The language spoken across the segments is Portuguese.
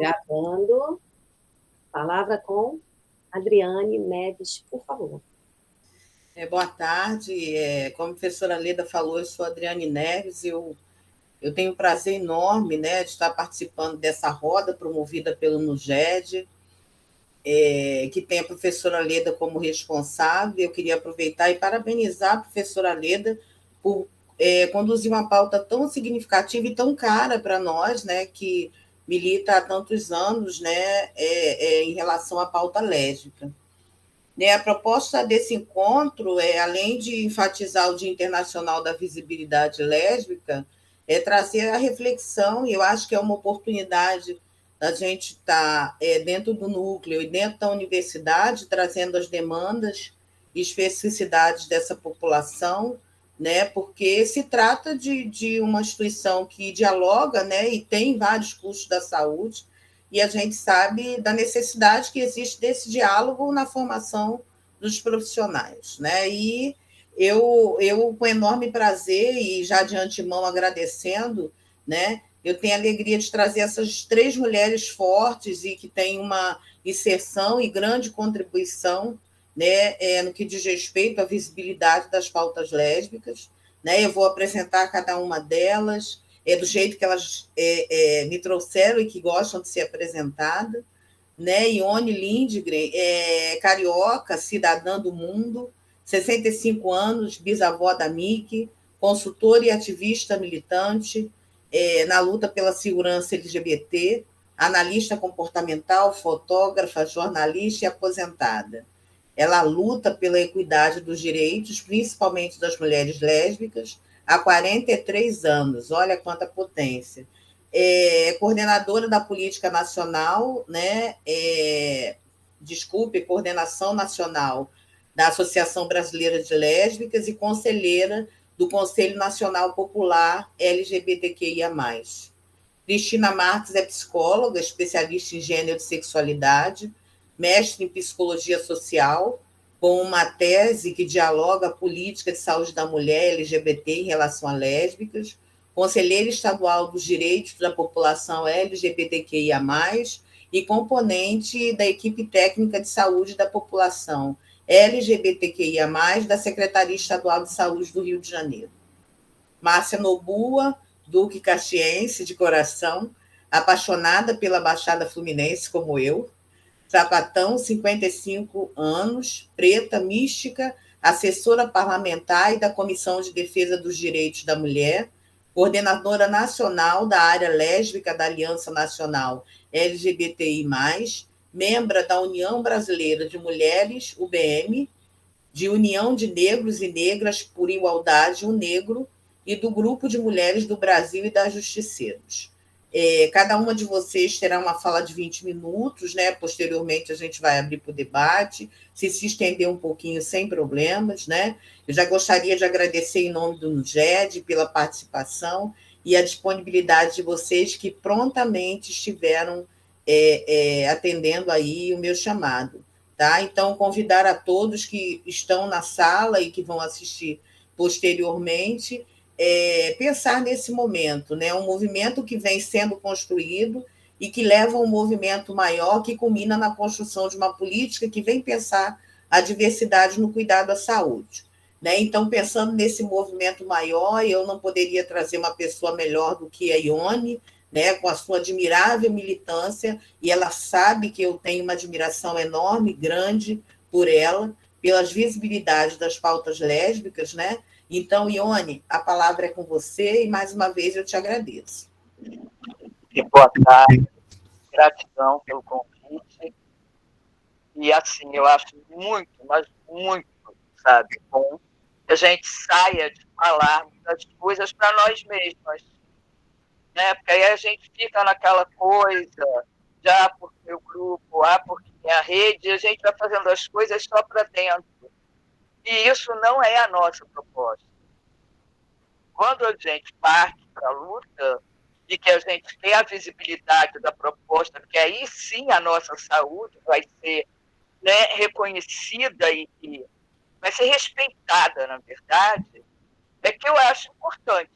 Gravando. Palavra com Adriane Neves, por favor. Boa tarde. Como a professora Leda falou, eu sou Adriane Neves. Eu tenho um prazer enorme, né, de estar participando dessa roda promovida pelo NUGED, que tem a professora Leda como responsável. Eu queria aproveitar e parabenizar a professora Leda por conduzir uma pauta tão significativa e tão cara para nós, né, que milita há tantos anos, né, em relação à pauta lésbica. A proposta desse encontro, além de enfatizar o Dia Internacional da Visibilidade Lésbica, é trazer a reflexão, e eu acho que é uma oportunidade da gente estar dentro do núcleo e dentro da universidade, trazendo as demandas e especificidades dessa população, né, porque se trata de uma instituição que dialoga, né, e tem vários cursos da saúde, e a gente sabe da necessidade que existe desse diálogo na formação dos profissionais, né? E eu com enorme prazer, e já de antemão agradecendo, né, eu tenho a alegria de trazer essas 3 mulheres fortes e que têm uma inserção e grande contribuição, né, no que diz respeito à visibilidade das pautas lésbicas, né? Eu vou apresentar cada uma delas, do jeito que elas me trouxeram e que gostam de ser apresentada, né? Ione Lindgren, carioca, cidadã do mundo, 65 anos, bisavó da Miki, consultora e ativista militante na luta pela segurança LGBT, analista comportamental, fotógrafa, jornalista e aposentada. Ela luta pela equidade dos direitos, principalmente das mulheres lésbicas, há 43 anos. Olha quanta potência. Coordenadora da Política Nacional, né? Coordenação Nacional da Associação Brasileira de Lésbicas e conselheira do Conselho Nacional Popular LGBTQIA+. Cristina Marques é psicóloga, especialista em gênero e sexualidade, mestre em psicologia social, com uma tese que dialoga a política de saúde da mulher LGBT em relação a lésbicas, conselheira estadual dos direitos da população LGBTQIA+, e componente da equipe técnica de saúde da população LGBTQIA+, da Secretaria Estadual de Saúde do Rio de Janeiro. Márcia Nobua, duque caxiense de coração, apaixonada pela Baixada Fluminense como eu, sapatão, 55 anos, preta, mística, assessora parlamentar e da Comissão de Defesa dos Direitos da Mulher, coordenadora nacional da área lésbica da Aliança Nacional LGBTI+, membro da União Brasileira de Mulheres, UBM, de União de Negros e Negras por Igualdade, UNEGRO, e do Grupo de Mulheres do Brasil e das Justiceiros. Cada uma de vocês terá uma fala de 20 minutos, né? Posteriormente a gente vai abrir para o debate, se estender um pouquinho sem problemas, né? Eu já gostaria de agradecer em nome do NUGED pela participação e a disponibilidade de vocês que prontamente estiveram atendendo aí o meu chamado. Tá? Então, convidar a todos que estão na sala e que vão assistir posteriormente, pensar nesse momento, né? Um movimento que vem sendo construído e que leva a um movimento maior que culmina na construção de uma política que vem pensar a diversidade no cuidado à saúde. Né? Então, pensando nesse movimento maior, eu não poderia trazer uma pessoa melhor do que a Ione, né, com a sua admirável militância, e ela sabe que eu tenho uma admiração enorme, grande por ela, pelas visibilidades das pautas lésbicas, né? Então, Ione, a palavra é com você e, mais uma vez, eu te agradeço. E boa tarde, gratidão pelo convite. E, assim, eu acho muito, mas muito, sabe, bom que a gente saia de falar das coisas para nós mesmas, né? Porque aí a gente fica naquela coisa, já porque o grupo, porque a rede, a gente vai fazendo as coisas só para dentro. E isso não é a nossa proposta. Quando a gente parte para a luta e que a gente tem a visibilidade da proposta, porque aí sim a nossa saúde vai ser, né, reconhecida e vai ser respeitada, na verdade, é que eu acho importante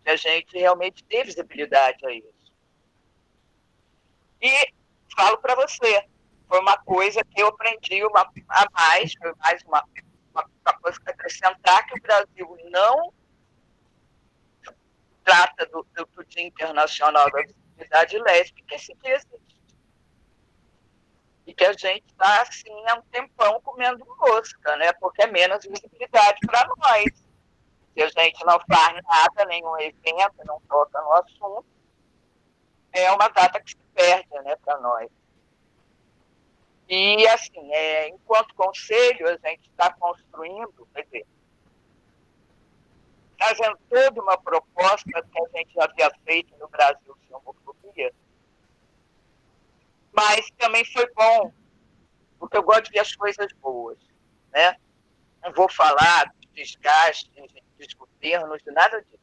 que a gente realmente dê visibilidade a isso. E falo para você, foi uma coisa que eu aprendi a mais, foi mais uma coisa que acrescentar, que o Brasil não trata do Dia Internacional da Visibilidade Lésbica esse dia existe. E que a gente está, assim, há um tempão comendo mosca, né? Porque é menos visibilidade para nós. Se a gente não faz nada, nenhum evento, não toca no assunto, é uma data que se perde, né, para nós. E, assim, enquanto conselho, a gente está construindo, quer dizer, fazendo toda uma proposta que a gente já havia feito no Brasil sem homofobia, mas também foi bom, porque eu gosto de ver as coisas boas, né? Não vou falar dos desgastes, dos governos, de nada disso.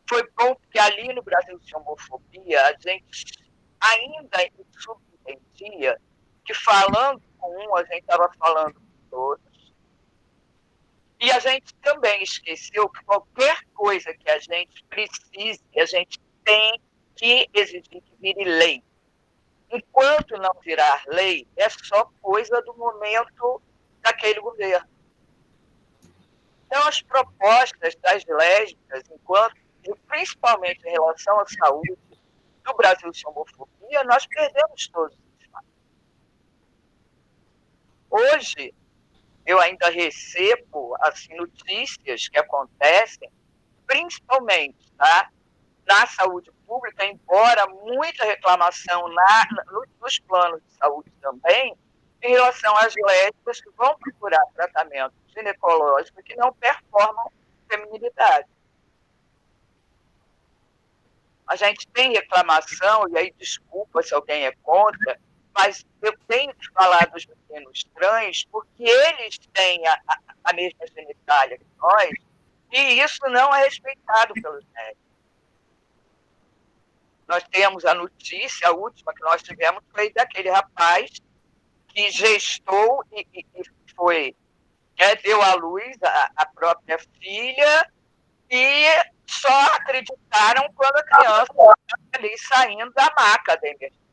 Foi bom porque ali no Brasil sem homofobia, a gente ainda subentendia que falando com um, a gente estava falando com todos. E a gente também esqueceu que qualquer coisa que a gente precise, a gente tem que exigir que vire lei. Enquanto não virar lei, é só coisa do momento daquele governo. Então, as propostas das lésbicas, principalmente em relação à saúde do Brasil sem homofobia, nós perdemos todos os espaços. Hoje, eu ainda recebo assim, notícias que acontecem, principalmente na saúde pública, embora muita reclamação nos planos de saúde também, em relação às lésbicas que vão procurar tratamento ginecológico que não performam feminilidade. A gente tem reclamação, e aí desculpa se alguém é contra, mas eu tenho que falar dos meninos trans porque eles têm a mesma genitália que nós, e isso não é respeitado pelos médicos. Nós temos a notícia, a última que nós tivemos, foi daquele rapaz que gestou e foi, deu à luz a própria filha, e só acreditaram quando a criança estava ali saindo da maca da emergência.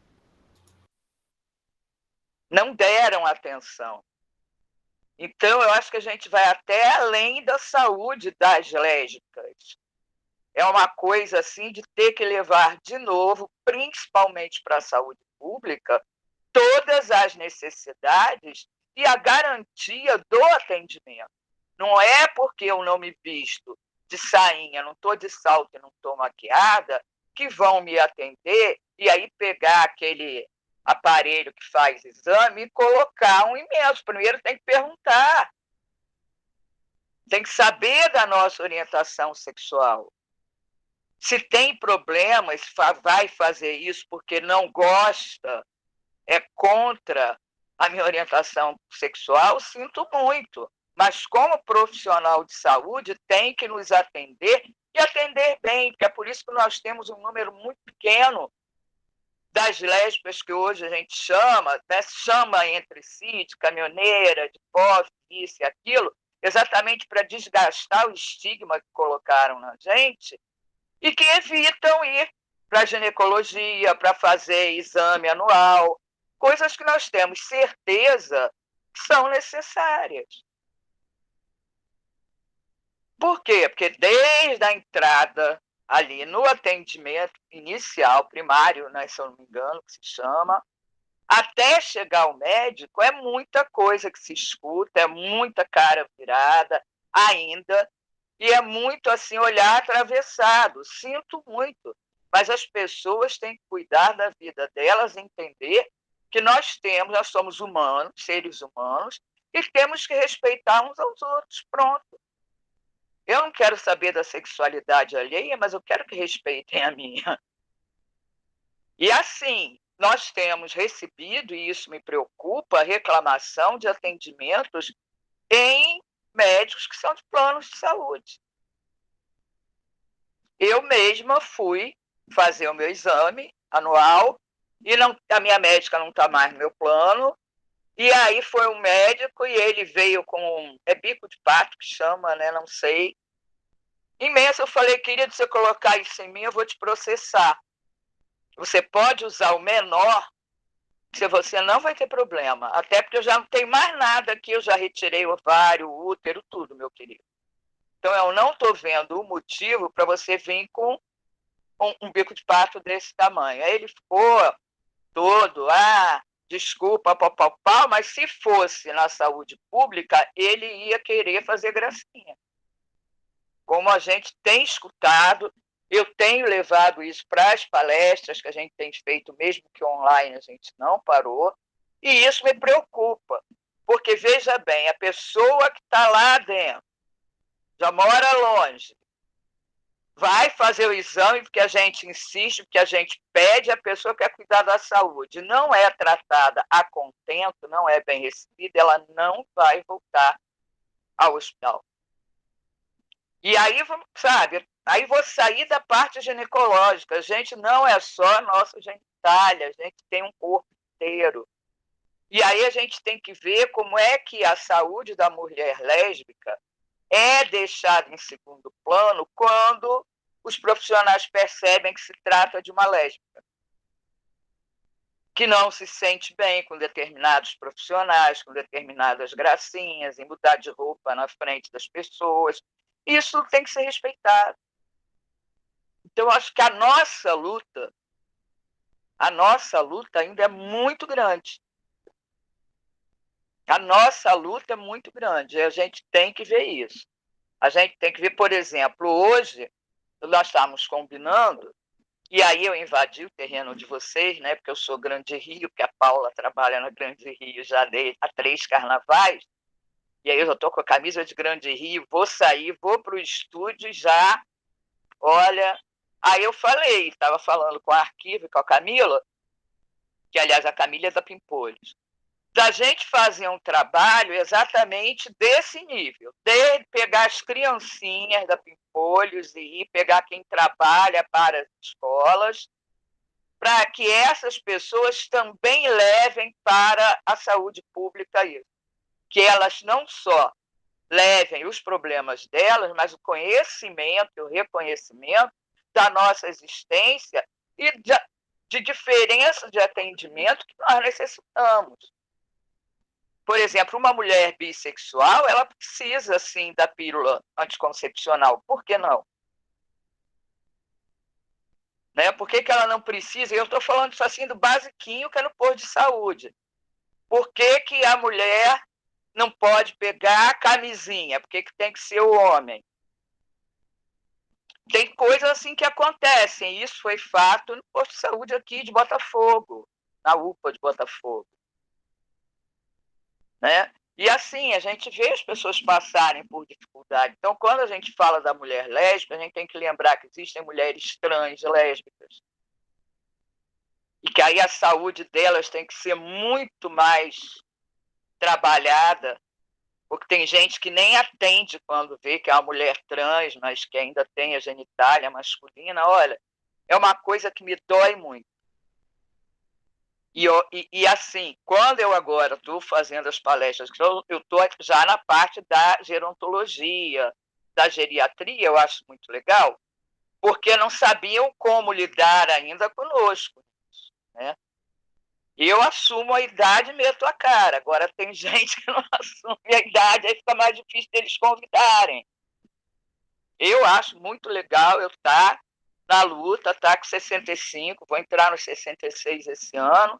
Não deram atenção. Então, eu acho que a gente vai até além da saúde das lésbicas. É uma coisa assim de ter que levar de novo, principalmente para a saúde pública, todas as necessidades e a garantia do atendimento. Não é porque eu não me visto de sainha, não estou de salto e não estou maquiada, que vão me atender e aí pegar aquele aparelho que faz exame e colocar um imenso. Primeiro tem que perguntar. Tem que saber da nossa orientação sexual. Se tem problemas, vai fazer isso porque não gosta, é contra a minha orientação sexual, sinto muito. Mas, como profissional de saúde, tem que nos atender e atender bem, porque é por isso que nós temos um número muito pequeno das lésbicas que hoje a gente chama, né, chama entre si de caminhoneira, de posse, isso e aquilo, exatamente para desgastar o estigma que colocaram na gente e que evitam ir para a ginecologia, para fazer exame anual, coisas que nós temos certeza que são necessárias. Por quê? Porque desde a entrada ali no atendimento inicial, primário, né, se eu não me engano, que se chama, até chegar ao médico, é muita coisa que se escuta, é muita cara virada ainda, e é muito assim, olhar atravessado. Sinto muito, mas as pessoas têm que cuidar da vida delas, entender que nós somos humanos, seres humanos, e temos que respeitar uns aos outros, pronto. Eu não quero saber da sexualidade alheia, mas eu quero que respeitem a minha. E assim, nós temos recebido, e isso me preocupa, reclamação de atendimentos em médicos que são de planos de saúde. Eu mesma fui fazer o meu exame anual e a minha médica não está mais no meu plano. E aí foi um médico e ele veio com bico de pato, que chama, né? Não sei. Imenso, eu falei, querido, se você colocar isso em mim, eu vou te processar. Você pode usar o menor, que você não vai ter problema. Até porque eu já não tenho mais nada aqui, eu já retirei o ovário, o útero, tudo, meu querido. Então, eu não estou vendo o motivo para você vir com um bico de pato desse tamanho. Aí ele ficou todo, desculpa, pau, mas se fosse na saúde pública, ele ia querer fazer gracinha. Como a gente tem escutado, eu tenho levado isso para as palestras que a gente tem feito, mesmo que online a gente não parou, e isso me preocupa, porque, veja bem, a pessoa que está lá dentro, já mora longe, vai fazer o exame porque a gente insiste, porque a gente pede, a pessoa quer cuidar da saúde, não é tratada a contento, não é bem recebida, ela não vai voltar ao hospital. E aí, sabe, aí vou sair da parte ginecológica. A gente não é só nossa genitália, a gente tem um corpo inteiro. E aí a gente tem que ver como é que a saúde da mulher lésbica é deixada em segundo plano quando os profissionais percebem que se trata de uma lésbica, que não se sente bem com determinados profissionais, com determinadas gracinhas, em mudar de roupa na frente das pessoas. Isso tem que ser respeitado. Então, eu acho que a nossa luta ainda é muito grande. A nossa luta é muito grande. E a gente tem que ver isso. A gente tem que ver, por exemplo, hoje, nós estávamos combinando, e aí eu invadi o terreno de vocês, né, porque eu sou Grande Rio, porque a Paula trabalha na Grande Rio já há 3 carnavais, e aí eu já estou com a camisa de Grande Rio, vou sair, vou para o estúdio e já, olha... Aí eu falei, estava falando com a Arquivo, com a Camila, que, aliás, a Camila é da Pimpolhos, da gente fazer um trabalho exatamente desse nível, de pegar as criancinhas da Pimpolhos e ir pegar quem trabalha para as escolas, para que essas pessoas também levem para a saúde pública isso. Que elas não só levem os problemas delas, mas o conhecimento, o reconhecimento da nossa existência e de diferença de atendimento que nós necessitamos. Por exemplo, uma mulher bissexual, ela precisa, sim, da pílula anticoncepcional. Por que não? Né? Por que ela não precisa? Eu estou falando isso assim do basiquinho, que é no posto de saúde. Por que a mulher não pode pegar a camisinha? Por que tem que ser o homem? Tem coisas assim que acontecem. Isso foi fato no posto de saúde aqui de Botafogo, na UPA de Botafogo. Né? E assim, a gente vê as pessoas passarem por dificuldade. Então, quando a gente fala da mulher lésbica, a gente tem que lembrar que existem mulheres trans lésbicas. E que aí a saúde delas tem que ser muito mais trabalhada, porque tem gente que nem atende quando vê que é uma mulher trans, mas que ainda tem a genitália masculina. Olha, é uma coisa que me dói muito. E assim, quando eu agora estou fazendo as palestras, eu estou já na parte da gerontologia, da geriatria, eu acho muito legal, porque não sabiam como lidar ainda conosco. Né? Eu assumo a idade e meto a cara. Agora tem gente que não assume a idade, aí fica mais difícil deles convidarem. Eu acho muito legal eu estar na luta, estar com 65, vou entrar nos 66 esse ano,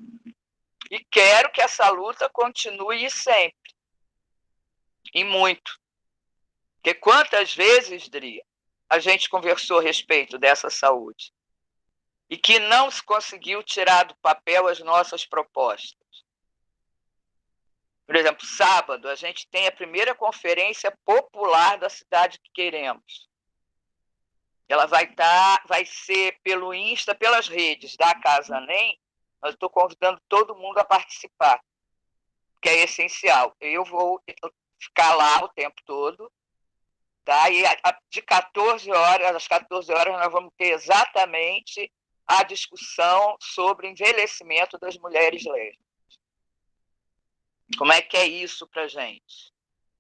e quero que essa luta continue sempre. E muito. Porque quantas vezes, Dri, a gente conversou a respeito dessa saúde e que não se conseguiu tirar do papel as nossas propostas. Por exemplo, sábado, a gente tem a primeira conferência popular da cidade que queremos. Ela vai ser pelo Insta, pelas redes da Casa NEM. Eu estou convidando todo mundo a participar, que é essencial. Eu vou ficar lá o tempo todo, tá? E de 14 horas, às 14 horas, nós vamos ter exatamente a discussão sobre envelhecimento das mulheres lésbicas. Como é que é isso para a gente?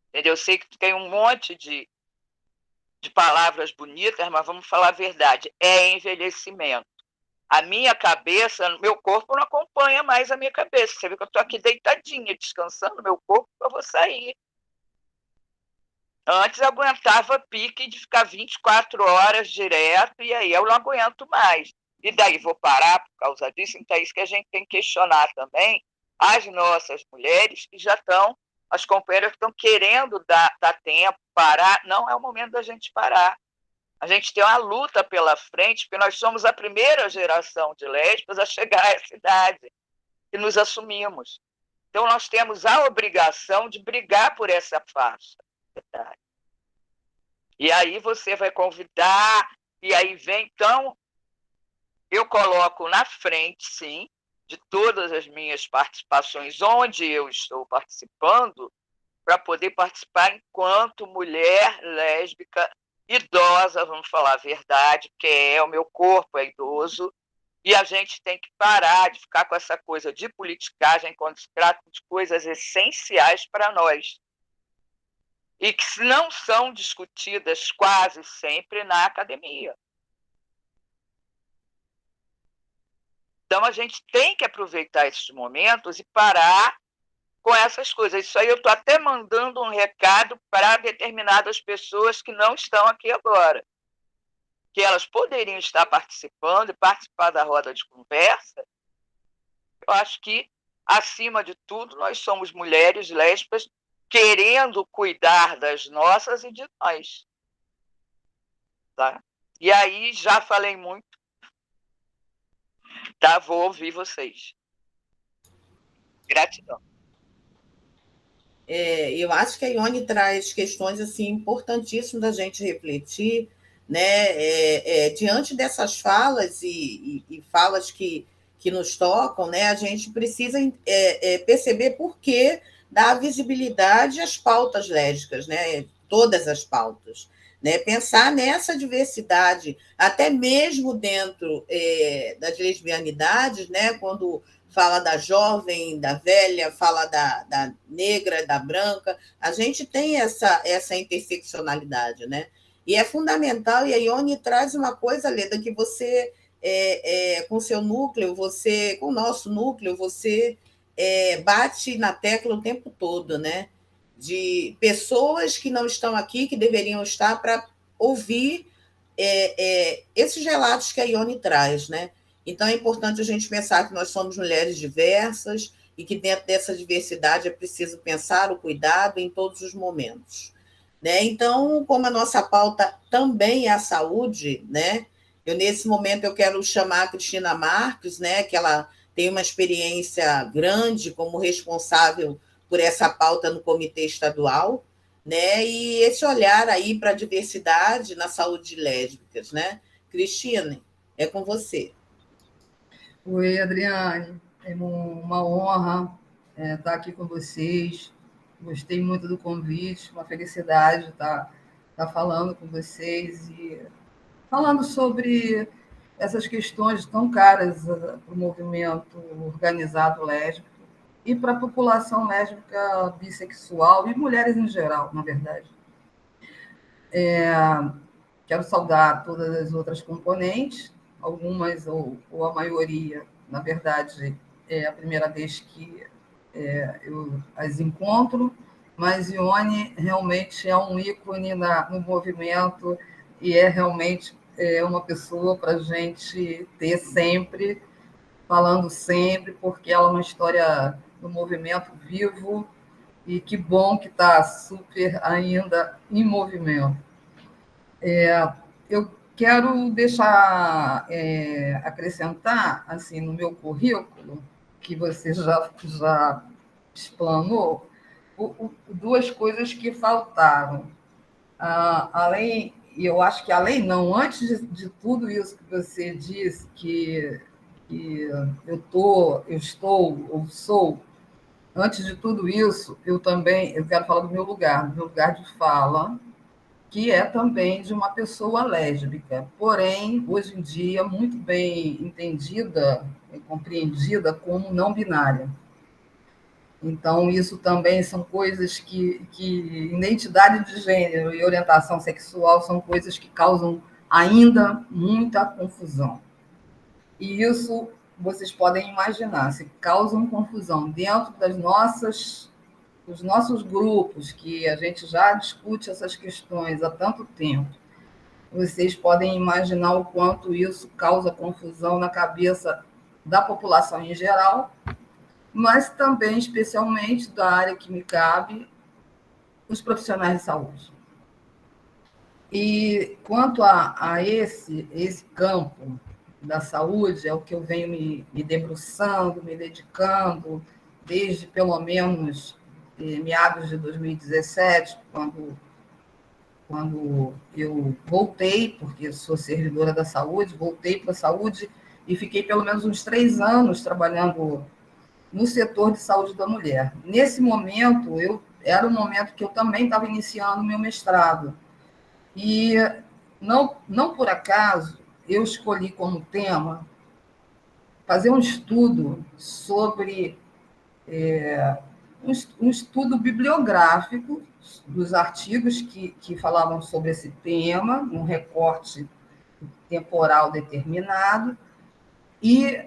Entendeu? Eu sei que tem um monte de palavras bonitas, mas vamos falar a verdade. É envelhecimento. A minha cabeça, meu corpo não acompanha mais a minha cabeça. Você vê que eu estou aqui deitadinha, descansando meu corpo, eu vou sair. Antes eu aguentava pique de ficar 24 horas direto, e aí eu não aguento mais. E daí vou parar por causa disso? Então é isso que a gente tem que questionar também as nossas mulheres que já estão, as companheiras que estão querendo dar tempo, parar. Não é o momento da gente parar. A gente tem uma luta pela frente, porque nós somos a primeira geração de lésbicas a chegar a essa idade e nos assumimos. Então, nós temos a obrigação de brigar por essa faixa. E aí você vai convidar, e aí vem. Então, eu coloco na frente, sim, de todas as minhas participações, onde eu estou participando, para poder participar enquanto mulher lésbica idosa, vamos falar a verdade, porque o meu corpo é idoso, e a gente tem que parar de ficar com essa coisa de politicagem quando se trata de coisas essenciais para nós, e que não são discutidas quase sempre na academia. Então, a gente tem que aproveitar esses momentos e parar com essas coisas. Isso aí eu estou até mandando um recado para determinadas pessoas que não estão aqui agora, que elas poderiam estar participando e participar da roda de conversa. Eu acho que, acima de tudo, nós somos mulheres lésbicas querendo cuidar das nossas e de nós. Tá? E aí, já falei muito, tá? Vou ouvir vocês. Gratidão. Eu acho que a Ione traz questões assim, importantíssimas da gente refletir, né? Diante dessas falas e falas que nos tocam, né? A gente precisa perceber por que dar visibilidade às pautas lésbicas, né? Todas as pautas. Né? Pensar nessa diversidade, até mesmo dentro das lesbianidades, né? Quando fala da jovem, da velha, fala da negra, da branca. A gente tem essa interseccionalidade, né? E é fundamental, e a Ione traz uma coisa, Leda, que você, com o seu núcleo, você, com o nosso núcleo, você bate na tecla o tempo todo, né? De pessoas que não estão aqui, que deveriam estar para ouvir esses relatos que a Ione traz, né? Então, é importante a gente pensar que nós somos mulheres diversas e que dentro dessa diversidade é preciso pensar o cuidado em todos os momentos. Né? Então, como a nossa pauta também é a saúde, né? Nesse momento, eu quero chamar a Cristina Marques, né? Que ela tem uma experiência grande como responsável por essa pauta no Comitê Estadual, né? E esse olhar aí para a diversidade na saúde de lésbicas, né? Cristina, é com você. Oi, Adriane. É uma honra estar aqui com vocês. Gostei muito do convite, uma felicidade estar falando com vocês e falando sobre essas questões tão caras para o movimento organizado lésbico e para a população lésbica, bissexual e mulheres em geral, na verdade. Quero saudar todas as outras componentes, algumas ou a maioria, na verdade, é a primeira vez que eu as encontro, mas Ione realmente é um ícone no movimento e é realmente uma pessoa para a gente ter sempre, falando sempre, porque ela é uma história do movimento vivo e que bom que está super ainda em movimento. Eu quero deixar acrescentar assim no meu currículo, que você já explanou, duas coisas que faltaram. E eu acho que além não, antes de tudo isso que você disse, que eu estou ou sou, antes de tudo isso, eu quero falar do meu lugar de fala, que é também de uma pessoa lésbica, porém, hoje em dia, muito bem entendida e compreendida como não binária. Então, isso também são coisas que identidade de gênero e orientação sexual são coisas que causam ainda muita confusão. E isso, vocês podem imaginar, se causam confusão dentro dos nossos grupos, que a gente já discute essas questões há tanto tempo, vocês podem imaginar o quanto isso causa confusão na cabeça da população em geral, mas também, especialmente, da área que me cabe, os profissionais de saúde. E quanto a esse campo da saúde, é o que eu venho me debruçando, me dedicando, desde pelo menos meados de 2017, quando eu voltei, porque sou servidora da saúde, voltei para a saúde e fiquei pelo menos uns 3 anos trabalhando no setor de saúde da mulher. Nesse momento, era um momento que eu também estava iniciando o meu mestrado. E não por acaso, eu escolhi como tema fazer um estudo sobre um estudo bibliográfico dos artigos que falavam sobre esse tema, um recorte temporal determinado, e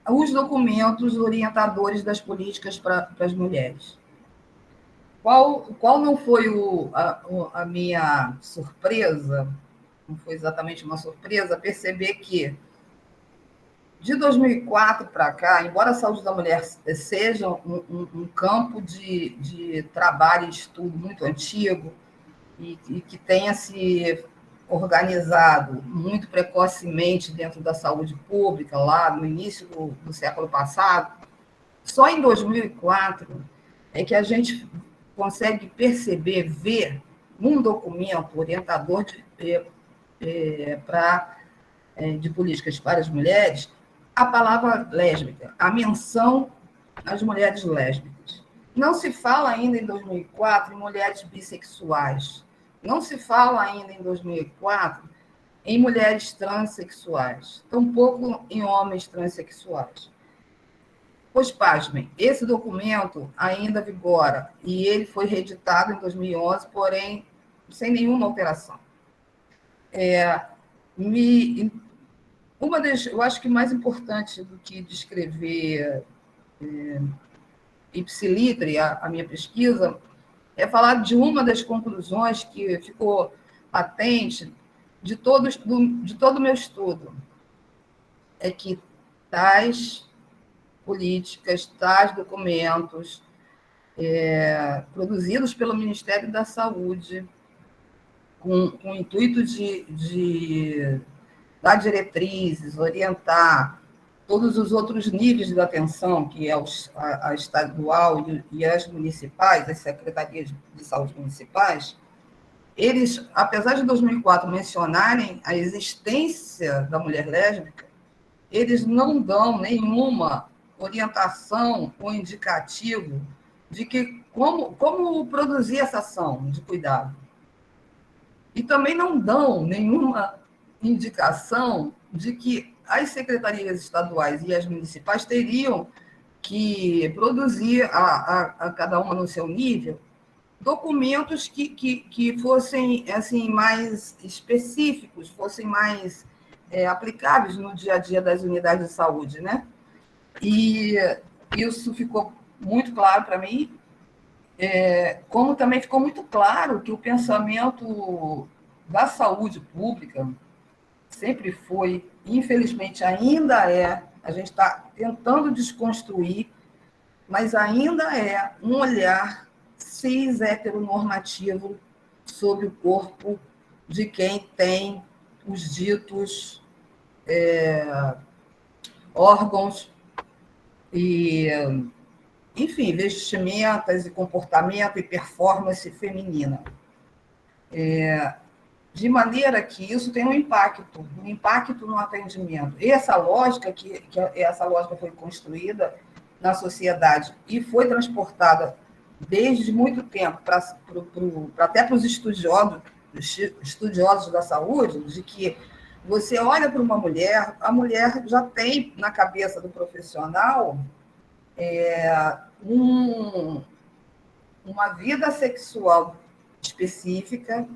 os documentos orientadores das políticas para as mulheres. Qual não foi a minha surpresa, não foi exatamente uma surpresa, perceber que, de 2004 para cá, embora a saúde da mulher seja um campo de trabalho e estudo muito antigo e que tenha se organizado muito precocemente dentro da saúde pública, lá no início do século passado, só em 2004 é que a gente consegue perceber, ver num documento orientador de políticas para as mulheres, a palavra lésbica, a menção às mulheres lésbicas. Não se fala ainda em 2004 em mulheres bissexuais. Não se fala ainda em 2004 em mulheres transexuais. Tampouco em homens transexuais. Pois, pasmem, esse documento ainda vigora e ele foi reeditado em 2011, porém, sem nenhuma alteração. Eu acho que mais importante do que descrever ipsilitri, a minha pesquisa, é falar de uma das conclusões que ficou patente de todo o meu estudo, é que tais políticas, tais documentos produzidos pelo Ministério da Saúde, com o intuito de dar diretrizes, orientar todos os outros níveis de atenção, que é a estadual e as municipais, as secretarias de saúde municipais, eles, apesar de 2004 mencionarem a existência da mulher lésbica, eles não dão nenhuma orientação ou indicativo de como produzir essa ação de cuidado. E também não dão nenhuma indicação de que as secretarias estaduais e as municipais teriam que produzir, a cada uma no seu nível, documentos que fossem assim, mais específicos, fossem mais aplicáveis no dia a dia das unidades de saúde, né? E isso ficou muito claro para mim, como também ficou muito claro que o pensamento da saúde pública sempre foi, infelizmente ainda é, a gente está tentando desconstruir, mas ainda é um olhar cis heteronormativo sobre o corpo de quem tem os ditos órgãos e, enfim, vestimentas e comportamento e performance feminina. De maneira que isso tem um impacto no atendimento. E essa lógica, essa lógica foi construída na sociedade e foi transportada desde muito tempo até para os estudiosos da saúde, de que você olha para uma mulher, a mulher já tem na cabeça do profissional uma vida sexual específica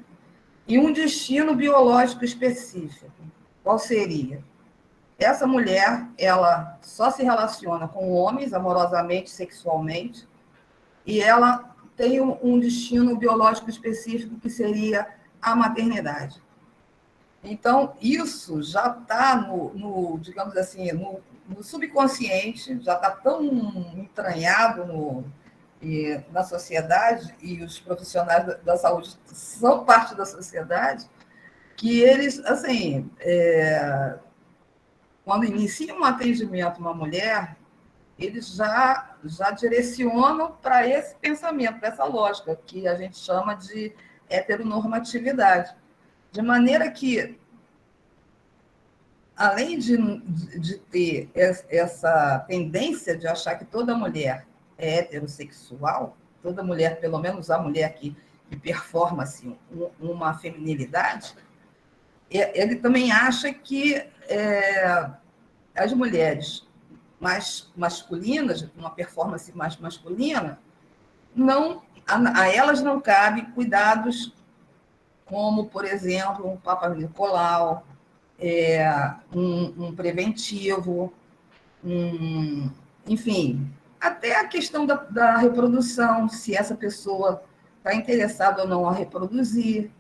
e um destino biológico específico. Qual seria? essa mulher, ela só se relaciona com homens amorosamente, sexualmente, e ela tem um destino biológico específico que seria a maternidade. Então, isso já está digamos assim, no subconsciente, já está tão entranhado na sociedade, e os profissionais da saúde são parte da sociedade, que eles, assim, quando iniciam um atendimento a uma mulher, eles já direcionam para esse pensamento, para essa lógica, que a gente chama de heteronormatividade. De maneira que, além de ter essa tendência de achar que toda mulher é heterossexual, toda mulher, pelo menos a mulher que performa assim, uma feminilidade, ele também acha que as mulheres mais masculinas, uma performance mais masculina, a elas não cabe cuidados como, por exemplo, um Papa Nicolau, um preventivo, enfim, até a questão da reprodução, se essa pessoa está interessada ou não a reproduzir,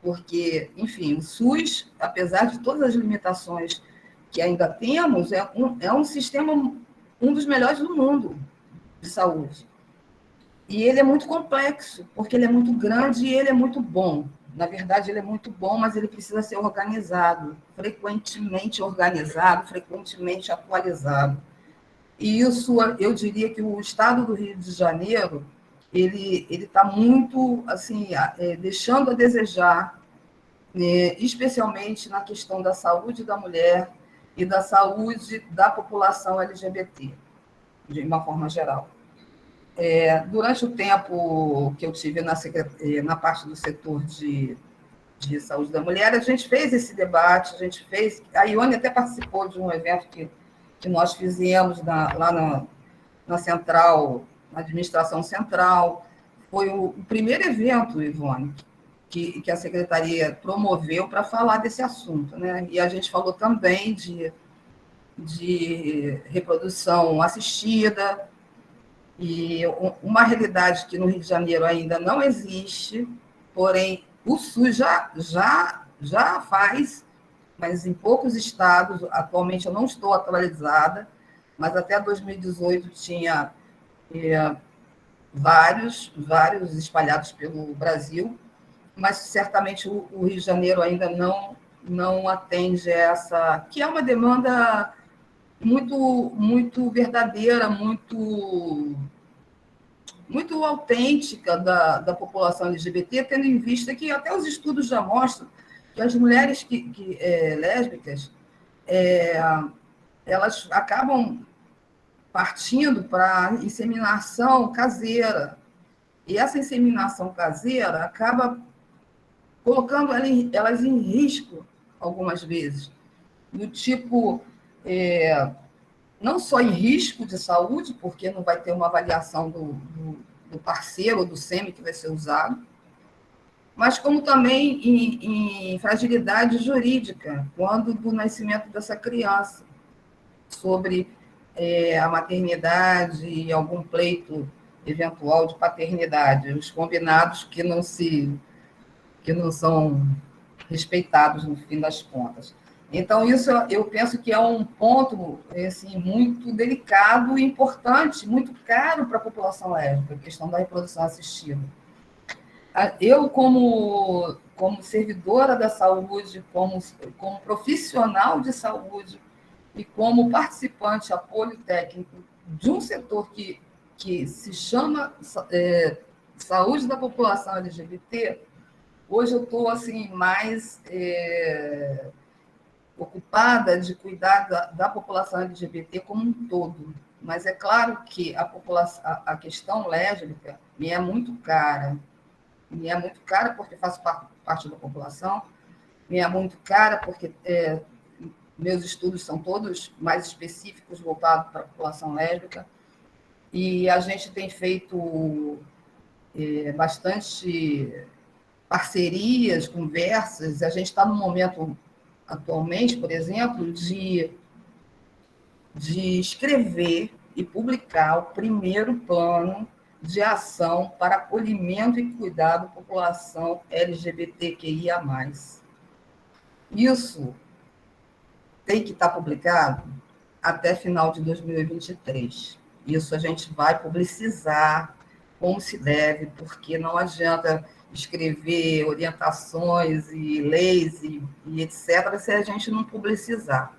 porque, enfim, o SUS, apesar de todas as limitações que ainda temos, é um sistema, um dos melhores do mundo de saúde. E ele é muito complexo, porque ele é muito grande e ele é muito bom. Na verdade, ele é muito bom, mas ele precisa ser frequentemente organizado, frequentemente atualizado. E isso, eu diria que o Estado do Rio de Janeiro, ele está muito, assim, deixando a desejar, especialmente na questão da saúde da mulher e da saúde da população LGBT, de uma forma geral. Durante o tempo que eu tive na parte do setor de saúde da mulher, a gente fez esse debate, a Ione até participou de um evento que nós fizemos lá na central, na administração central. Foi o primeiro evento, Ivone, que a secretaria promoveu para falar desse assunto, né? E a gente falou também de reprodução assistida, e uma realidade que no Rio de Janeiro ainda não existe, porém o SUS já faz, mas em poucos estados. Atualmente eu não estou atualizada, mas até 2018 tinha vários espalhados pelo Brasil, mas certamente o Rio de Janeiro ainda não atende essa, que é uma demanda muito verdadeira, muito autêntica da população LGBT, tendo em vista que até os estudos já mostram que as mulheres lésbicas, elas acabam partindo para inseminação caseira, e essa inseminação caseira acaba colocando elas em risco algumas vezes, do tipo, não só em risco de saúde, porque não vai ter uma avaliação do parceiro ou do sêmen que vai ser usado, mas como também em fragilidade jurídica, quando do nascimento dessa criança, sobre a maternidade e algum pleito eventual de paternidade, os combinados que não são respeitados no fim das contas. Então, isso eu penso que é um ponto assim, muito delicado e importante, muito caro para a população lésbica, a questão da reprodução assistida. Eu, como servidora da saúde, como profissional de saúde e como participante, apoio técnico de um setor que se chama saúde da população LGBT, hoje eu estou assim, mais ocupada de cuidar da população LGBT como um todo. Mas é claro que a questão lésbica me é muito cara. Me é muito cara porque faço parte da população, me é muito cara porque meus estudos são todos mais específicos, voltados para a população lésbica, e a gente tem feito bastante parcerias, conversas. A gente está num momento atualmente, por exemplo, de escrever e publicar o primeiro plano de ação para acolhimento e cuidado da população LGBTQIA+. Isso tem que estar publicado até final de 2023. Isso a gente vai publicizar como se deve, porque não adianta escrever orientações e leis e etc., se a gente não publicizar.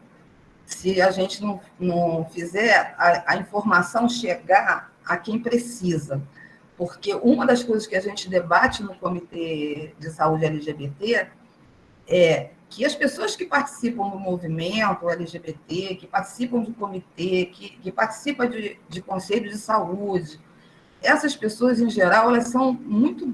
Se a gente não fizer a informação chegar a quem precisa. Porque uma das coisas que a gente debate no Comitê de Saúde LGBT é que as pessoas que participam do movimento LGBT, que participam do comitê, que participam de conselhos de saúde, essas pessoas, em geral, elas são muito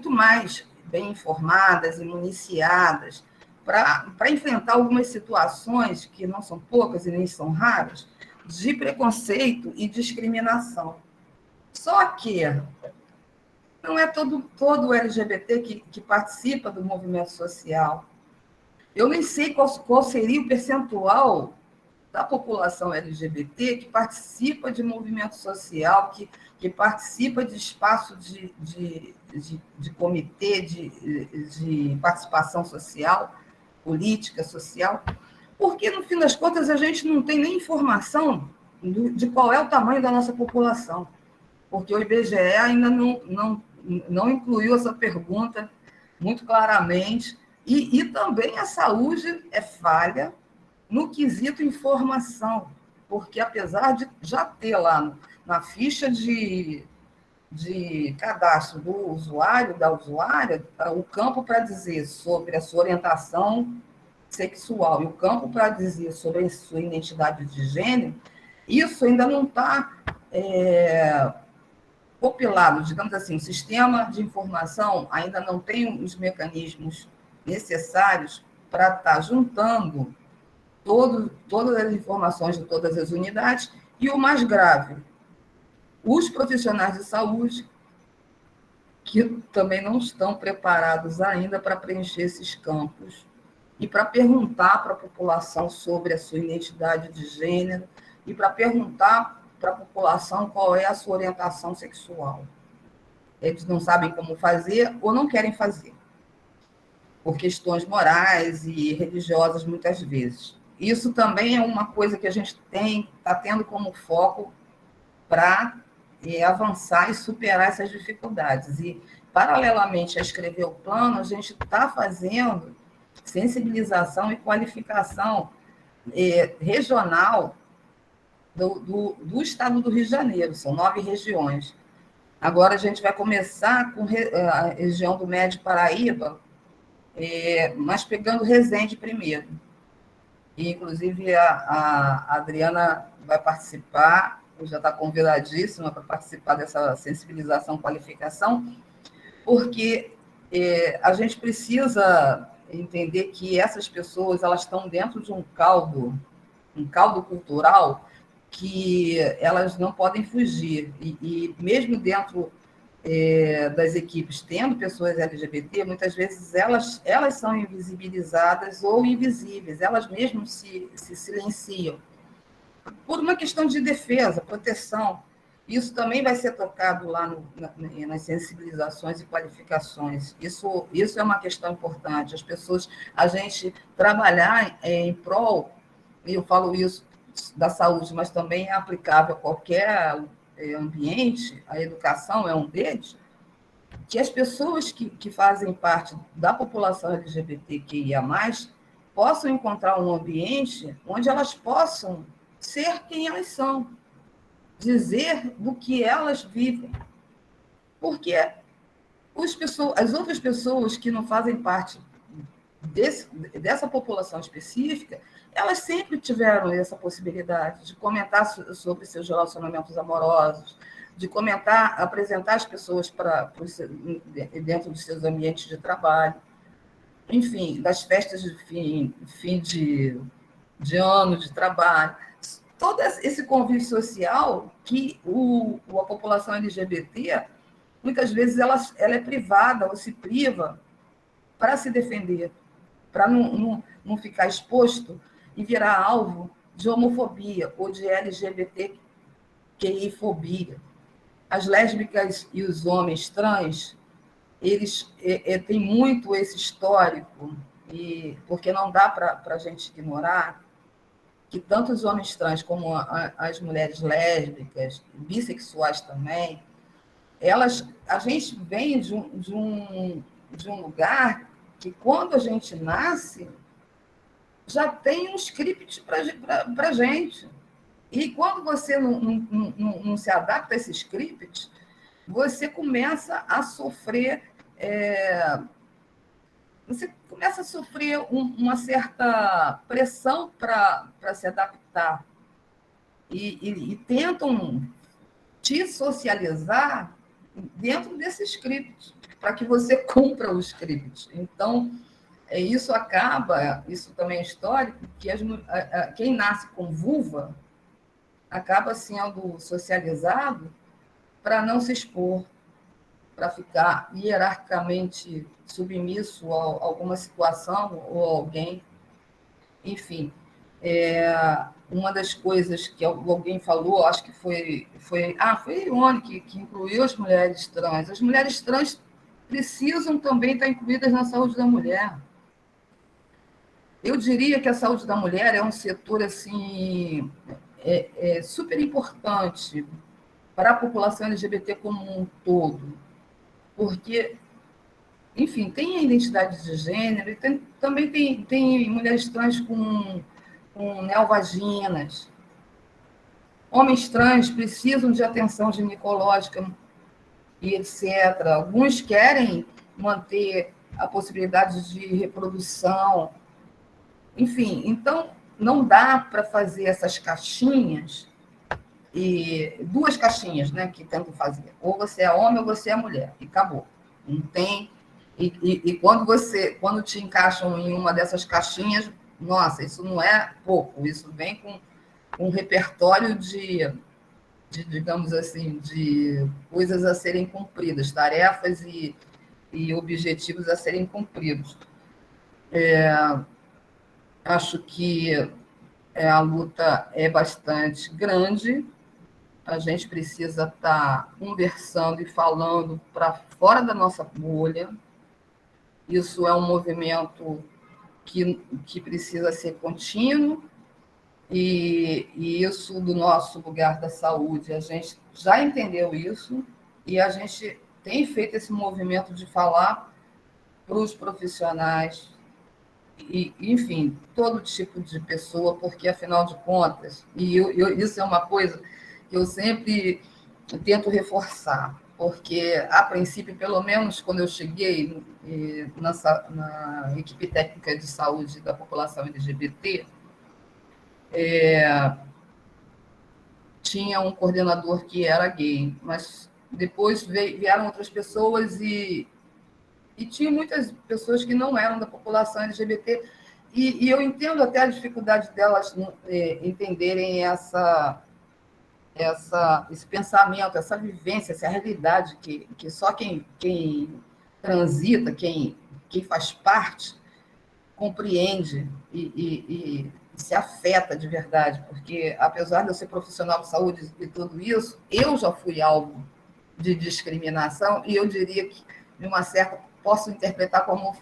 mais bem informadas e municiadas para enfrentar algumas situações, que não são poucas e nem são raras, de preconceito e discriminação. Só que não é todo LGBT que participa do movimento social. Eu nem sei qual seria o percentual da população LGBT que participa de movimento social, que participa de espaço de comitê, de participação social, política social, porque, no fim das contas, a gente não tem nem informação de qual é o tamanho da nossa população, porque o IBGE ainda não incluiu essa pergunta muito claramente, e também a saúde é falha no quesito informação, porque apesar de já ter lá na ficha de cadastro do usuário, da usuária, o campo para dizer sobre a sua orientação sexual e o campo para dizer sobre a sua identidade de gênero, isso ainda não está compilado, digamos assim, o sistema de informação ainda não tem os mecanismos necessários para estar juntando todas as informações de todas as unidades, e o mais grave, os profissionais de saúde, que também não estão preparados ainda para preencher esses campos e para perguntar para a população sobre a sua identidade de gênero e para perguntar para a população qual é a sua orientação sexual. Eles não sabem como fazer ou não querem fazer, por questões morais e religiosas, muitas vezes. Isso também é uma coisa que a gente está tendo como foco para avançar e superar essas dificuldades. E, paralelamente a escrever o plano, a gente está fazendo sensibilização e qualificação regional do estado do Rio de Janeiro, são 9 regiões. Agora a gente vai começar com a região do Médio Paraíba, mas pegando Resende primeiro. E, inclusive, a Adriana vai participar, já está convidadíssima para participar dessa sensibilização e qualificação, porque a gente precisa entender que essas pessoas elas estão dentro de um caldo cultural que elas não podem fugir. E mesmo dentro das equipes tendo pessoas LGBT, muitas vezes elas são invisibilizadas ou invisíveis, elas mesmas se silenciam, por uma questão de defesa, proteção. Isso também vai ser tocado lá nas sensibilizações e qualificações. Isso é uma questão importante. As pessoas, a gente trabalhar em prol, e eu falo isso da saúde, mas também é aplicável a qualquer ambiente, a educação é um deles, que as pessoas que fazem parte da população LGBTQIA+, possam encontrar um ambiente onde elas possam ser quem elas são, dizer do que elas vivem. Porque as outras pessoas que não fazem parte dessa população específica, elas sempre tiveram essa possibilidade de comentar sobre seus relacionamentos amorosos, de comentar, apresentar as pessoas dentro dos seus ambientes de trabalho, enfim, das festas de fim de ano de trabalho. Todo esse convívio social que a população LGBT, muitas vezes, ela é privada ou se priva para se defender, para não ficar exposto e virar alvo de homofobia ou de LGBTQI-fobia. As lésbicas e os homens trans, eles têm muito esse histórico, porque não dá para a gente ignorar que tanto os homens trans como as mulheres lésbicas, bissexuais também, a gente vem de um lugar que, quando a gente nasce, já tem um script para a gente. E quando você não se adapta a esse script, você começa a sofrer uma certa pressão para se adaptar. E tentam te socializar dentro desse script, para que você cumpra o script. Então, isso também é histórico, que quem nasce com vulva acaba sendo socializado para não se expor, para ficar hierarquicamente submisso a alguma situação ou a alguém. Enfim, uma das coisas que alguém falou, acho que foi Ione que incluiu as mulheres trans. As mulheres trans precisam também estar incluídas na saúde da mulher. Eu diria que a saúde da mulher é um setor assim, super importante para a população LGBT como um todo, porque, enfim, tem a identidade de gênero e também tem mulheres trans com neovaginas. Homens trans precisam de atenção ginecológica e etc. Alguns querem manter a possibilidade de reprodução. Enfim, então, não dá para fazer essas caixinhas, duas caixinhas, né, que tentam fazer. Ou você é homem ou você é mulher, e acabou. Não tem. E quando te encaixam em uma dessas caixinhas, nossa, isso não é pouco, isso vem com um repertório de, digamos assim, de coisas a serem cumpridas, tarefas e objetivos a serem cumpridos. Acho que a luta é bastante grande, a gente precisa estar conversando e falando para fora da nossa bolha. Isso é um movimento que precisa ser contínuo, e isso do nosso lugar da saúde, a gente já entendeu isso, e a gente tem feito esse movimento de falar para os profissionais, e, enfim, todo tipo de pessoa, porque, afinal de contas, isso é uma coisa que eu sempre tento reforçar, porque, a princípio, pelo menos quando eu cheguei na equipe técnica de saúde da população LGBT, tinha um coordenador que era gay, mas depois vieram outras pessoas e tinha muitas pessoas que não eram da população LGBT, e eu entendo até a dificuldade delas entenderem esse pensamento, essa vivência, essa realidade que só quem transita, quem faz parte, compreende e se afeta de verdade, porque, apesar de eu ser profissional de saúde e tudo isso, eu já fui alvo de discriminação, e eu diria que, de uma certa, posso interpretar como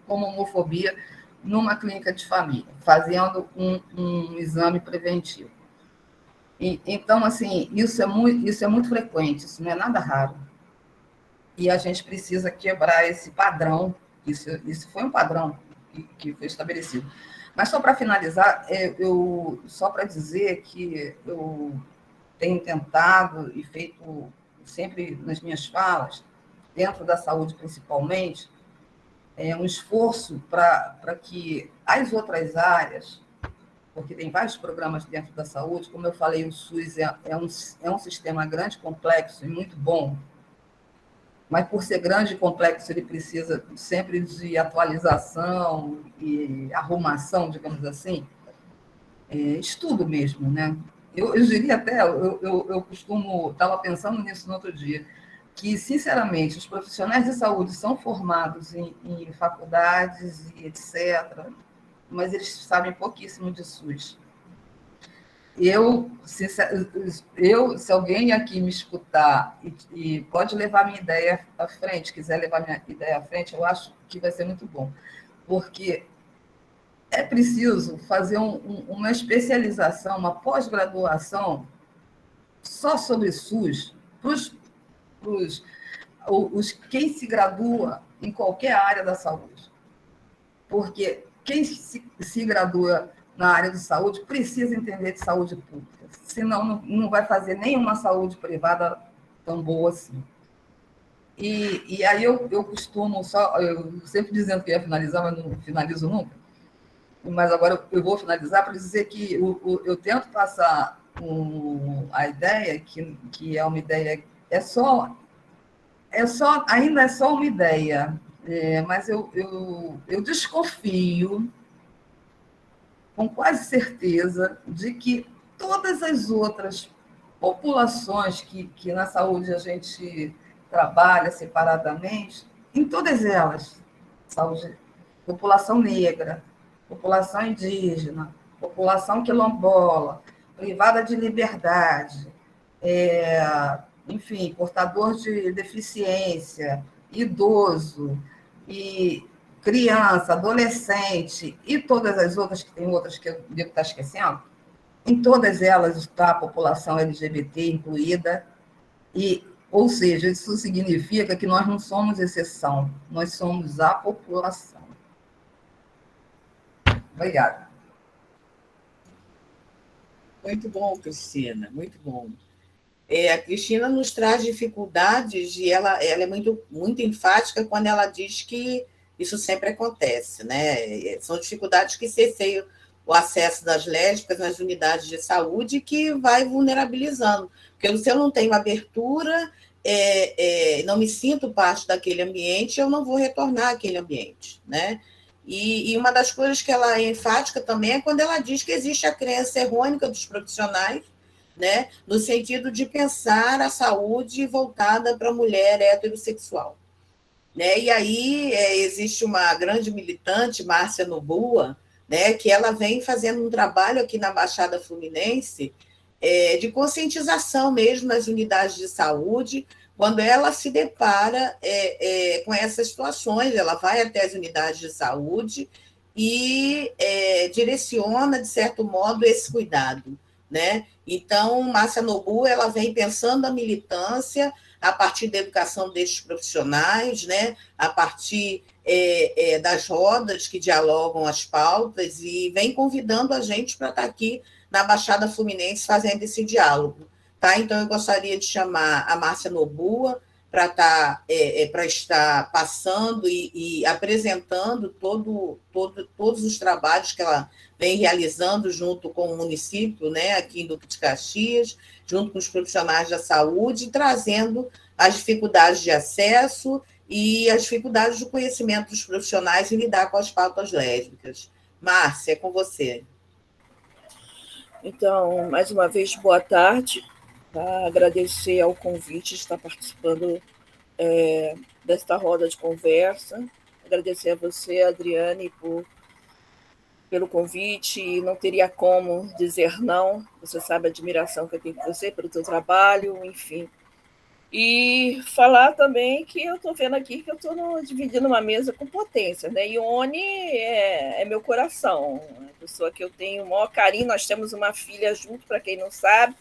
homofobia numa clínica de família, fazendo um exame preventivo. Então, assim, isso é muito frequente, isso não é nada raro. E a gente precisa quebrar esse padrão, isso foi um padrão que foi estabelecido. Mas, só para finalizar, só para dizer que eu tenho tentado e feito sempre nas minhas falas, dentro da saúde principalmente, um esforço para que as outras áreas, porque tem vários programas dentro da saúde, como eu falei, o SUS é um sistema grande, complexo e muito bom, mas, por ser grande e complexo, ele precisa sempre de atualização e arrumação, digamos assim, estudo mesmo, né? Eu diria até, eu costumo, estava pensando nisso no outro dia, que, sinceramente, os profissionais de saúde são formados em faculdades e etc., mas eles sabem pouquíssimo de SUS. Se alguém aqui me escutar e pode levar minha ideia à frente, quiser levar minha ideia à frente, eu acho que vai ser muito bom, porque é preciso fazer uma especialização, uma pós-graduação só sobre SUS, quem se gradua em qualquer área da saúde. Porque quem se gradua na área de saúde precisa entender de saúde pública, senão não vai fazer nenhuma saúde privada tão boa assim. E aí eu costumo eu sempre dizendo que ia finalizar, mas não finalizo nunca, mas agora eu vou finalizar para dizer que eu tento passar a ideia, que é uma ideia, ainda é só uma ideia, mas eu desconfio com quase certeza de que todas as outras populações que na saúde a gente trabalha separadamente, em todas elas, saúde, população negra, população indígena, população quilombola, privada de liberdade, enfim, portador de deficiência, idoso, e criança, adolescente e todas as outras, que tem outras que eu devo estar esquecendo, em todas elas está a população LGBT incluída, ou seja, isso significa que nós não somos exceção, nós somos a população. Obrigada. Muito bom, Cristina, muito bom. A Cristina nos traz dificuldades e ela é muito, muito enfática quando ela diz que isso sempre acontece, né? São dificuldades que cesseiam o acesso das lésbicas nas unidades de saúde, que vai vulnerabilizando. Porque se eu não tenho abertura, não me sinto parte daquele ambiente, eu não vou retornar àquele ambiente, né? E uma das coisas que ela é enfática também é quando ela diz que existe a crença errônea dos profissionais, né, no sentido de pensar a saúde voltada para a mulher heterossexual. Né? E aí existe uma grande militante, Márcia Noboa, né, que ela vem fazendo um trabalho aqui na Baixada Fluminense de conscientização mesmo nas unidades de saúde, quando ela se depara com essas situações, ela vai até as unidades de saúde e direciona, de certo modo, esse cuidado. Né? Então, Márcia Noboa, ela vem pensando a militância a partir da educação destes profissionais, né? A partir das rodas que dialogam as pautas, e vem convidando a gente para estar aqui na Baixada Fluminense fazendo esse diálogo. Tá? Então, eu gostaria de chamar a Márcia Noboa para estar passando e apresentando todos os trabalhos que ela vem realizando junto com o município, né, aqui em Duque de Caxias, junto com os profissionais da saúde, trazendo as dificuldades de acesso e as dificuldades do conhecimento dos profissionais em lidar com as pautas lésbicas. Márcia, é com você. Então, mais uma vez, boa tarde. Tá? Agradecer ao convite de estar participando desta roda de conversa. Agradecer a você, Adriane, pelo convite, e não teria como dizer não. Você sabe a admiração que eu tenho por você, pelo teu trabalho, enfim. E falar também que eu estou vendo aqui que eu estou dividindo uma mesa com potência, né? Ione é meu coração, uma pessoa que eu tenho o maior carinho. Nós temos uma filha junto, para quem não sabe.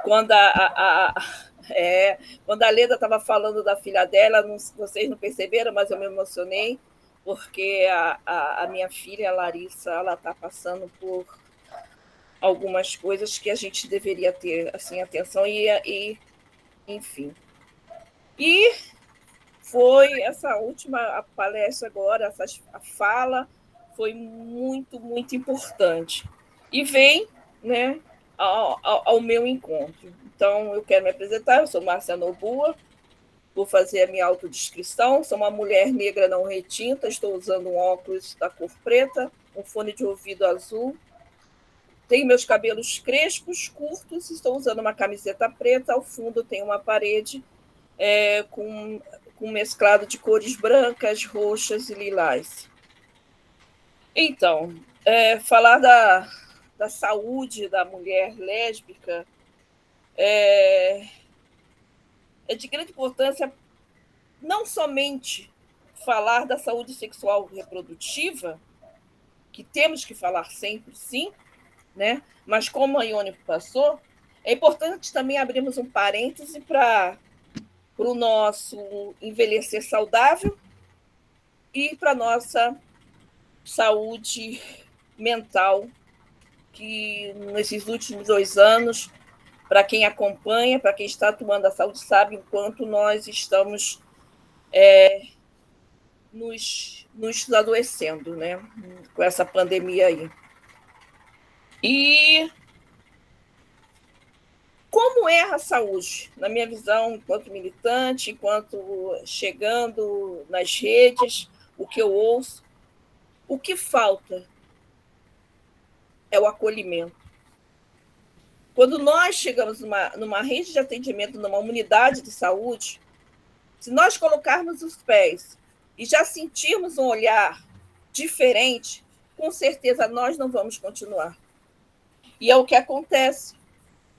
Quando a Leda estava falando da filha dela, vocês não perceberam, mas eu me emocionei, porque a minha filha, a Larissa, ela está passando por algumas coisas que a gente deveria ter assim, atenção e enfim. E foi essa última palestra agora, a fala foi muito, muito importante. E vem, né, ao meu encontro. Então, eu quero me apresentar, eu sou Márcia Noboa, vou fazer a minha autodescrição, sou uma mulher negra não retinta, estou usando um óculos da cor preta, um fone de ouvido azul, tenho meus cabelos crespos, curtos, estou usando uma camiseta preta, ao fundo tem uma parede com mesclado de cores brancas, roxas e lilás. Então, falar da saúde da mulher lésbica é de grande importância, não somente falar da saúde sexual reprodutiva, que temos que falar sempre, sim, né? Mas como a Ione passou, é importante também abrirmos um parêntese para o nosso envelhecer saudável e para a nossa saúde mental, que nesses últimos 2 anos, para quem acompanha, para quem está tomando a saúde, sabe o quanto nós estamos nos adoecendo, né? Com essa pandemia aí. E como é a saúde, na minha visão, enquanto militante, enquanto chegando nas redes, o que eu ouço, o que falta é o acolhimento. Quando nós chegamos numa rede de atendimento, numa unidade de saúde, se nós colocarmos os pés e já sentirmos um olhar diferente, com certeza nós não vamos continuar. E é o que acontece.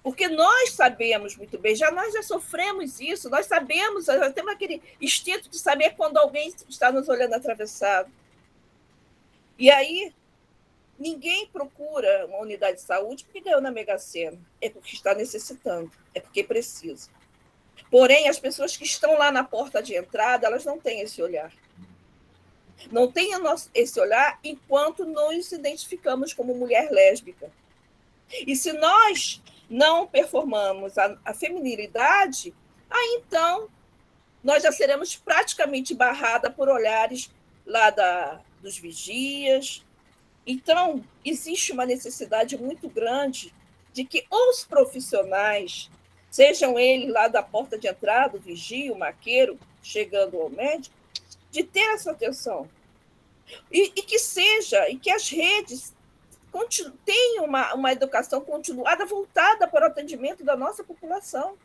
Porque nós sabemos muito bem, nós já sofremos isso, nós sabemos, já temos aquele instinto de saber quando alguém está nos olhando atravessado. E aí, ninguém procura uma unidade de saúde porque ganhou na Mega Sena, é porque está necessitando, é porque precisa. Porém, as pessoas que estão lá na porta de entrada, elas não têm esse olhar. Não têm esse olhar enquanto nos identificamos como mulher lésbica. E se nós não performamos a feminilidade, aí então nós já seremos praticamente barrada por olhares lá dos vigias. Então, existe uma necessidade muito grande de que os profissionais, sejam eles lá da porta de entrada, o vigia, o maqueiro, chegando ao médico, de ter essa atenção. E que as redes tenham uma educação continuada voltada para o atendimento da nossa população.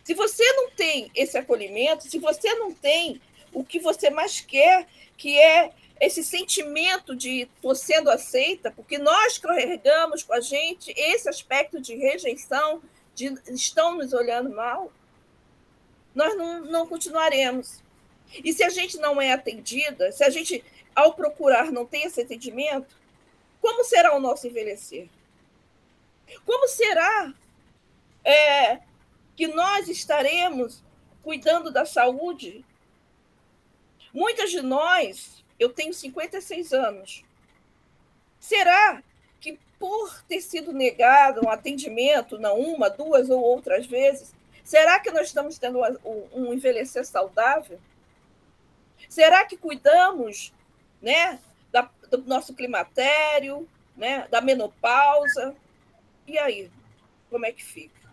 Se você não tem esse acolhimento, se você não tem o que você mais quer, que é esse sentimento de estou sendo aceita, porque nós carregamos com a gente esse aspecto de rejeição, de estão nos olhando mal, nós não continuaremos. E se a gente não é atendida, se a gente, ao procurar, não tem esse atendimento, como será o nosso envelhecer? Como será que nós estaremos cuidando da saúde? Muitas de nós, eu tenho 56 anos, será que por ter sido negado um atendimento, não uma, 2 ou outras vezes, será que nós estamos tendo um envelhecer saudável? Será que cuidamos, né, do nosso climatério, né, da menopausa? E aí, como é que fica?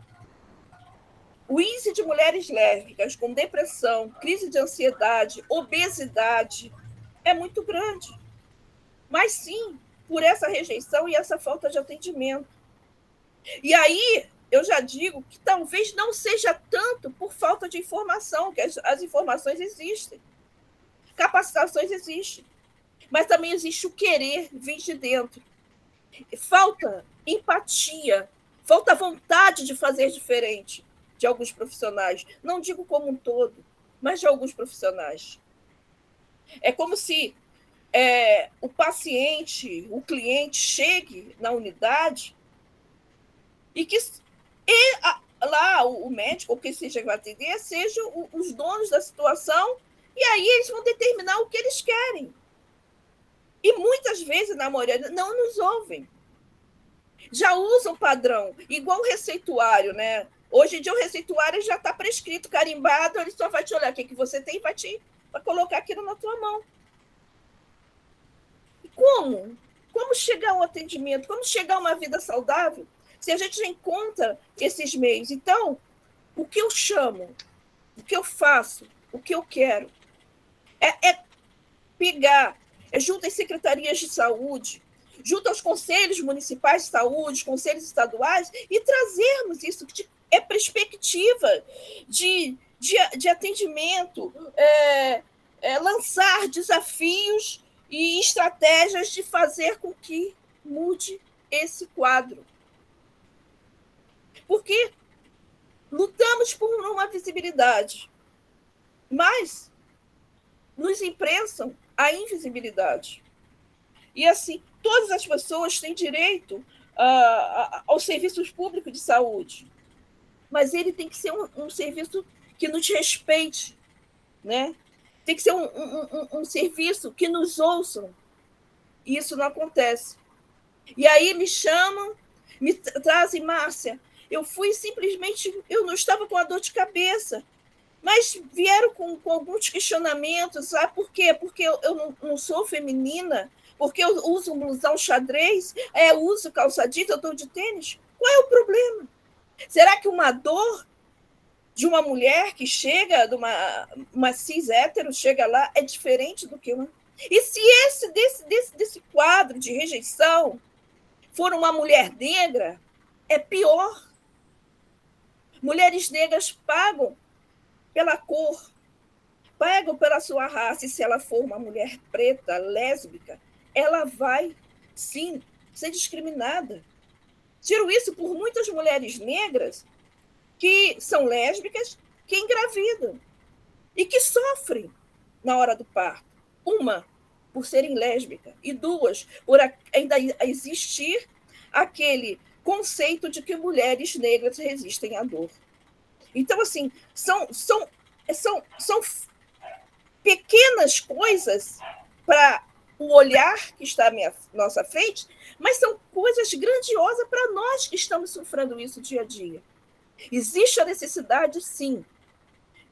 O índice de mulheres lésbicas com depressão, crise de ansiedade, obesidade é muito grande. Mas sim, por essa rejeição e essa falta de atendimento. E aí, eu já digo que talvez não seja tanto por falta de informação, que as informações existem. Capacitações existem. Mas também existe o querer vir de dentro. Falta empatia, falta vontade de fazer diferente de alguns profissionais. Não digo como um todo, mas de alguns profissionais. É como se o paciente, o cliente, chegue na unidade e que lá o médico, ou quem seja que vai atender, sejam os donos da situação, e aí eles vão determinar o que eles querem. E muitas vezes, na maioria, não nos ouvem. Já usam padrão, igual o receituário, né? Hoje em dia o receituário já está prescrito, carimbado, ele só vai te olhar o que você tem e vai colocar aquilo na tua mão. E como? Como chegar ao atendimento? Como chegar a uma vida saudável? Se a gente já encontra esses meios. Então, o que eu chamo, o que eu faço, o que eu quero é pegar, junto às secretarias de saúde, junto aos conselhos municipais de saúde, conselhos estaduais, e trazermos isso, que é perspectiva de atendimento, lançar desafios e estratégias de fazer com que mude esse quadro. Porque lutamos por uma visibilidade, mas nos imprensam a invisibilidade. E, assim, todas as pessoas têm direito aos serviços públicos de saúde, mas ele tem que ser um serviço que nos respeite, né? Tem que ser um serviço que nos ouçam, e isso não acontece. E aí me chamam, me trazem, Márcia, eu fui simplesmente, eu não estava com a dor de cabeça, mas vieram com alguns questionamentos, sabe por quê? Porque eu não sou feminina, porque eu uso um blusão xadrez, eu uso calça jeans, eu estou de tênis. Qual é o problema? Será que uma dor de uma mulher que chega, de uma cis hétero, chega lá, é diferente do que uma... E se desse quadro de rejeição for uma mulher negra, é pior. Mulheres negras pagam pela cor, pagam pela sua raça, e se ela for uma mulher preta, lésbica, ela vai, sim, ser discriminada. Tiro isso por muitas mulheres negras que são lésbicas, que engravidam e que sofrem na hora do parto. Uma, por serem lésbicas, e duas, por ainda existir aquele conceito de que mulheres negras resistem à dor. Então, assim, são pequenas coisas para o olhar que está à nossa frente, mas são coisas grandiosas para nós que estamos sofrendo isso dia a dia. Existe a necessidade, sim,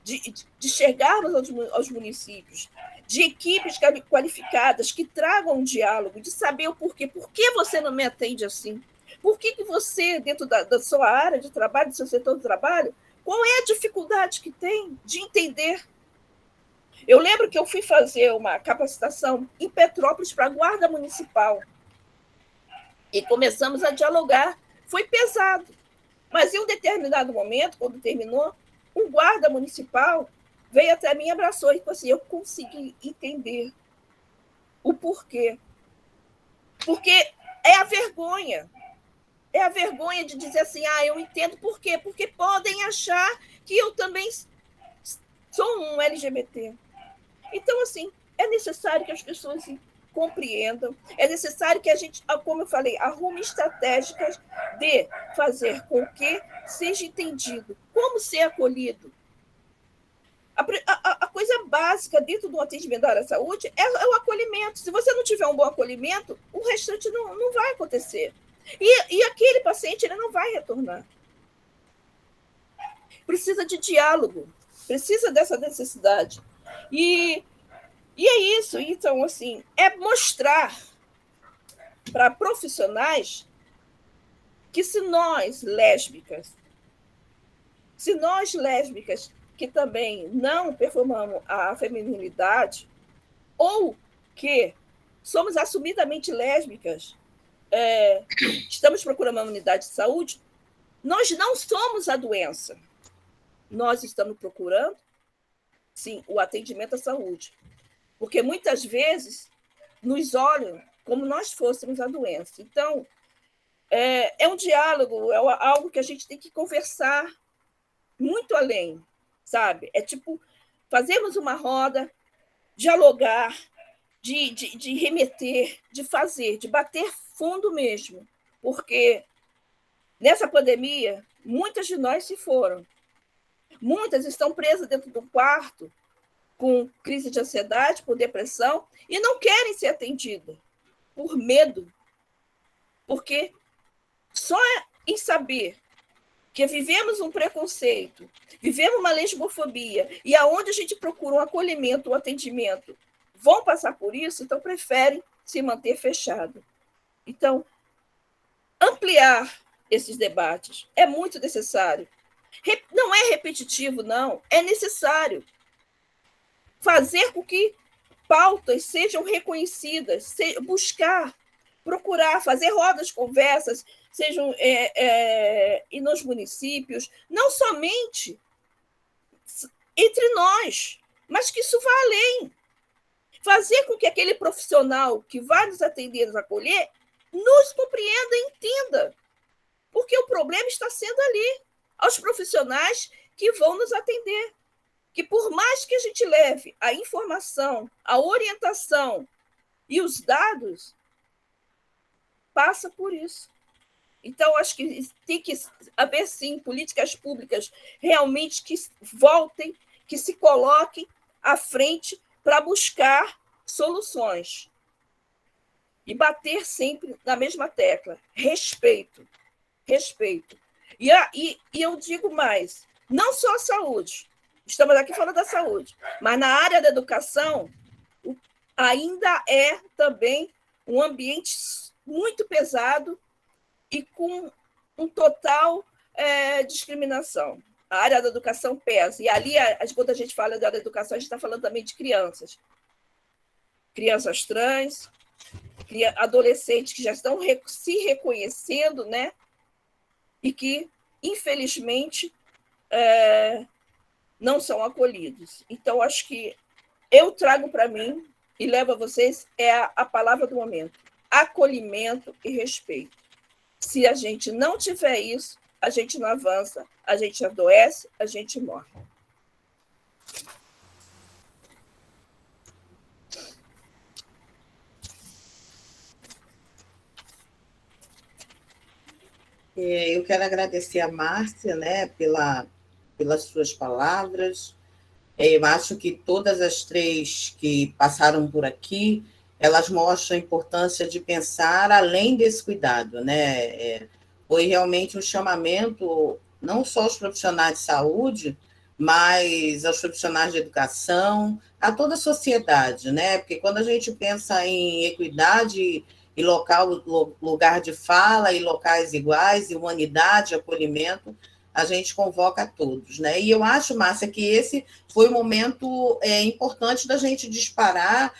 de chegarmos aos municípios, de equipes qualificadas que tragam um diálogo, de saber o porquê. Por que você não me atende assim? Por que você, dentro da sua área de trabalho, do seu setor de trabalho, qual é a dificuldade que tem de entender? Eu lembro que eu fui fazer uma capacitação em Petrópolis para a Guarda Municipal e começamos a dialogar. Foi pesado, mas em um determinado momento, quando terminou, um guarda municipal veio até mim e abraçou e falou assim, eu consegui entender o porquê. Porque é a vergonha de dizer assim, eu entendo por quê, porque podem achar que eu também sou um LGBT. Então, assim, é necessário que as pessoas compreendam, é necessário que a gente, como eu falei, arrume estratégias de fazer com que seja entendido como ser acolhido. A coisa básica dentro do atendimento da área da saúde é o acolhimento. Se você não tiver um bom acolhimento, o restante não vai acontecer. E aquele paciente ele não vai retornar. Precisa de diálogo, precisa dessa necessidade. E é isso. Então, assim, é mostrar para profissionais que se nós, lésbicas, que também não performamos a feminilidade, ou que somos assumidamente lésbicas, estamos procurando uma unidade de saúde, nós não somos a doença. Nós estamos procurando, sim, o atendimento à saúde. Porque muitas vezes nos olham como nós fôssemos a doença. Então, é um diálogo, é algo que a gente tem que conversar muito além, sabe? É tipo, fazermos uma roda, dialogar, de remeter, de fazer, de bater fundo mesmo. Porque nessa pandemia, muitas de nós se foram. Muitas estão presas dentro do quarto, com crise de ansiedade, por depressão, e não querem ser atendidas, por medo. Porque só em saber que vivemos um preconceito, vivemos uma lesbofobia, e aonde a gente procura um acolhimento, um atendimento, vão passar por isso, então preferem se manter fechado. Então, ampliar esses debates é muito necessário. Não é repetitivo, não, é necessário fazer com que pautas sejam reconhecidas, buscar, procurar, fazer rodas de conversas, sejam e nos municípios, não somente entre nós, mas que isso vá além. fazer com que aquele profissional que vai nos atender, nos acolher, nos compreenda e entenda. Porque o problema está sendo ali, aos profissionais que vão nos atender. Que por mais que a gente leve a informação, a orientação e os dados, passa por isso. Então, acho que tem que haver, sim, políticas públicas realmente que voltem, que se coloquem à frente para buscar soluções. E bater sempre na mesma tecla. Respeito. Respeito. E eu digo mais, não só a saúde, estamos aqui falando da saúde, mas na área da educação ainda é também um ambiente muito pesado e com um total discriminação. A área da educação pesa. E ali, quando a gente fala da área da educação, a gente está falando também de crianças. Crianças trans, adolescentes que já estão se reconhecendo, né? E que, infelizmente, não são acolhidos. Então, acho que eu trago para mim e levo a vocês a palavra do momento: acolhimento e respeito. Se a gente não tiver isso, a gente não avança, a gente adoece, a gente morre. Eu quero agradecer a Márcia, né, pelas suas palavras. Eu acho que todas as três que passaram por aqui, elas mostram a importância de pensar além desse cuidado, né? Foi realmente um chamamento, não só aos profissionais de saúde, mas aos profissionais de educação, a toda a sociedade, né? Porque quando a gente pensa em equidade e lugar de fala, e locais iguais, e humanidade, acolhimento, a gente convoca a todos, né? E eu acho, Márcia, que esse foi um momento importante da gente disparar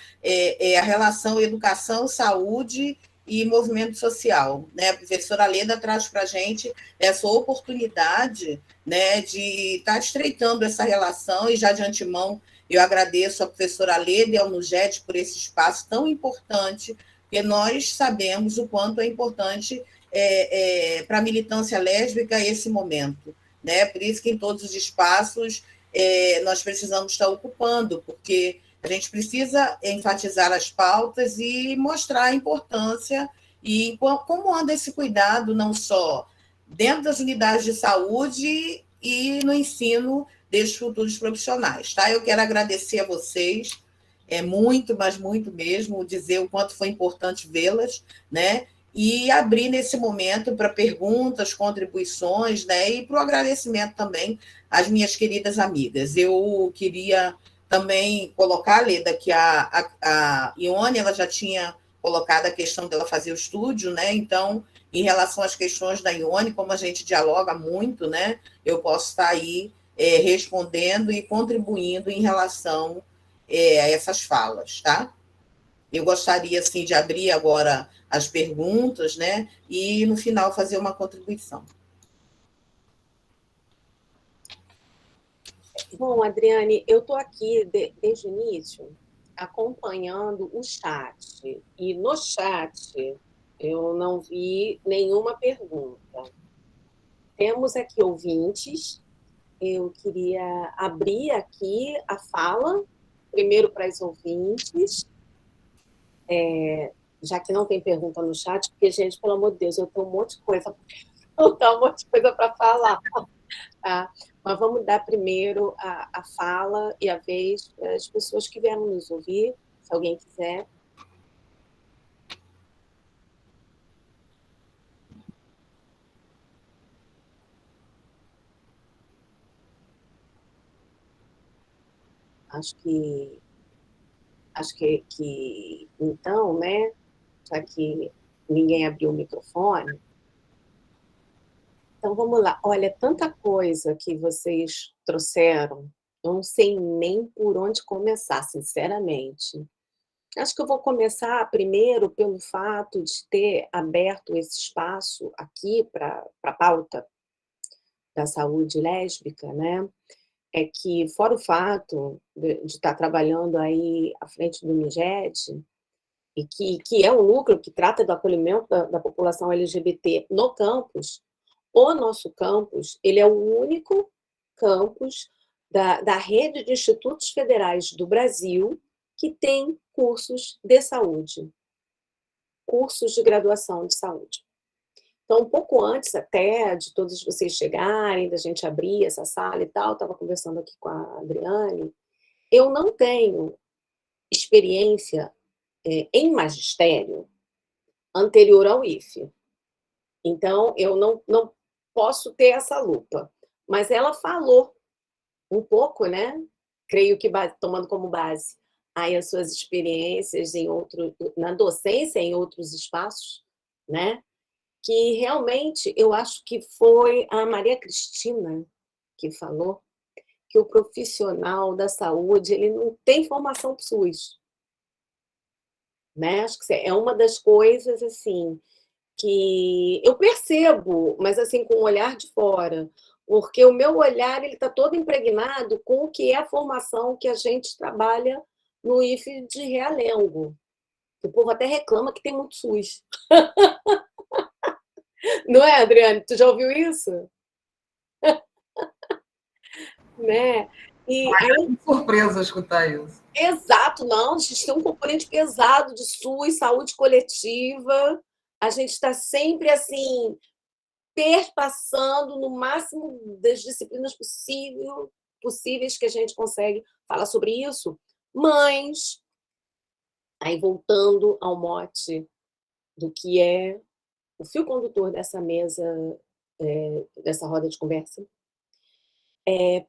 a relação educação, saúde e movimento social, né? A professora Leda traz para a gente essa oportunidade, né, de estar estreitando essa relação, e já de antemão eu agradeço a professora Leda e ao NUGET por esse espaço tão importante, porque nós sabemos o quanto é importante para a militância lésbica esse momento, né? Por isso que em todos os espaços nós precisamos estar ocupando, porque a gente precisa enfatizar as pautas e mostrar a importância e como anda esse cuidado, não só dentro das unidades de saúde e no ensino desses futuros profissionais. Tá? Eu quero agradecer a vocês, muito, mas muito mesmo, dizer o quanto foi importante vê-las, né? E abrir nesse momento para perguntas, contribuições, né? E para o agradecimento também às minhas queridas amigas. Eu queria também colocar, Leda, que a Ione ela já tinha colocado a questão dela fazer o estúdio, né? Então, em relação às questões da Ione, como a gente dialoga muito, né? Eu posso estar aí respondendo e contribuindo em relação a essas falas, tá? Eu gostaria, assim, de abrir agora as perguntas, né? E, no final, fazer uma contribuição. Bom, Adriane, eu estou aqui desde o início acompanhando o chat. E no chat eu não vi nenhuma pergunta. Temos aqui ouvintes. Eu queria abrir aqui a fala, primeiro para os ouvintes, já que não tem pergunta no chat, porque, gente, pelo amor de Deus, eu tenho um monte de coisa para falar. Tá? Mas vamos dar primeiro a fala e a vez para as pessoas que vieram nos ouvir, se alguém quiser. Acho que então, né, já que ninguém abriu o microfone, então vamos lá. Olha, tanta coisa que vocês trouxeram, eu não sei nem por onde começar, sinceramente. Acho que eu vou começar primeiro pelo fato de ter aberto esse espaço aqui para a pauta da saúde lésbica, né? é que, fora o fato de estar trabalhando aí à frente do MIGED, e que é um núcleo que trata do acolhimento da população LGBT no campus, o nosso campus, ele é o único campus da rede de institutos federais do Brasil que tem cursos de saúde, cursos de graduação de saúde. Então, um pouco antes até de todos vocês chegarem, da gente abrir essa sala e tal, estava conversando aqui com a Adriane, eu não tenho experiência em magistério anterior ao IFE. Então, eu não posso ter essa lupa. Mas ela falou um pouco, né? Creio que tomando como base aí as suas experiências na docência, em outros espaços, né? Que realmente eu acho que foi a Maria Cristina que falou que o profissional da saúde ele não tem formação para o SUS. Né? Acho que é uma das coisas assim que eu percebo, mas assim com o olhar de fora, porque o meu olhar ele está todo impregnado com o que é a formação que a gente trabalha no IFE de Realengo. O povo até reclama que tem muito SUS. Não é, Adriane? Tu já ouviu isso? Né? E aí... É surpresa escutar isso. Exato, não. A gente tem um componente pesado de SUS, saúde coletiva. A gente está sempre assim, perpassando no máximo das disciplinas possíveis que a gente consegue falar sobre isso. Mas, aí voltando ao mote do que é o fio condutor dessa mesa, dessa roda de conversa,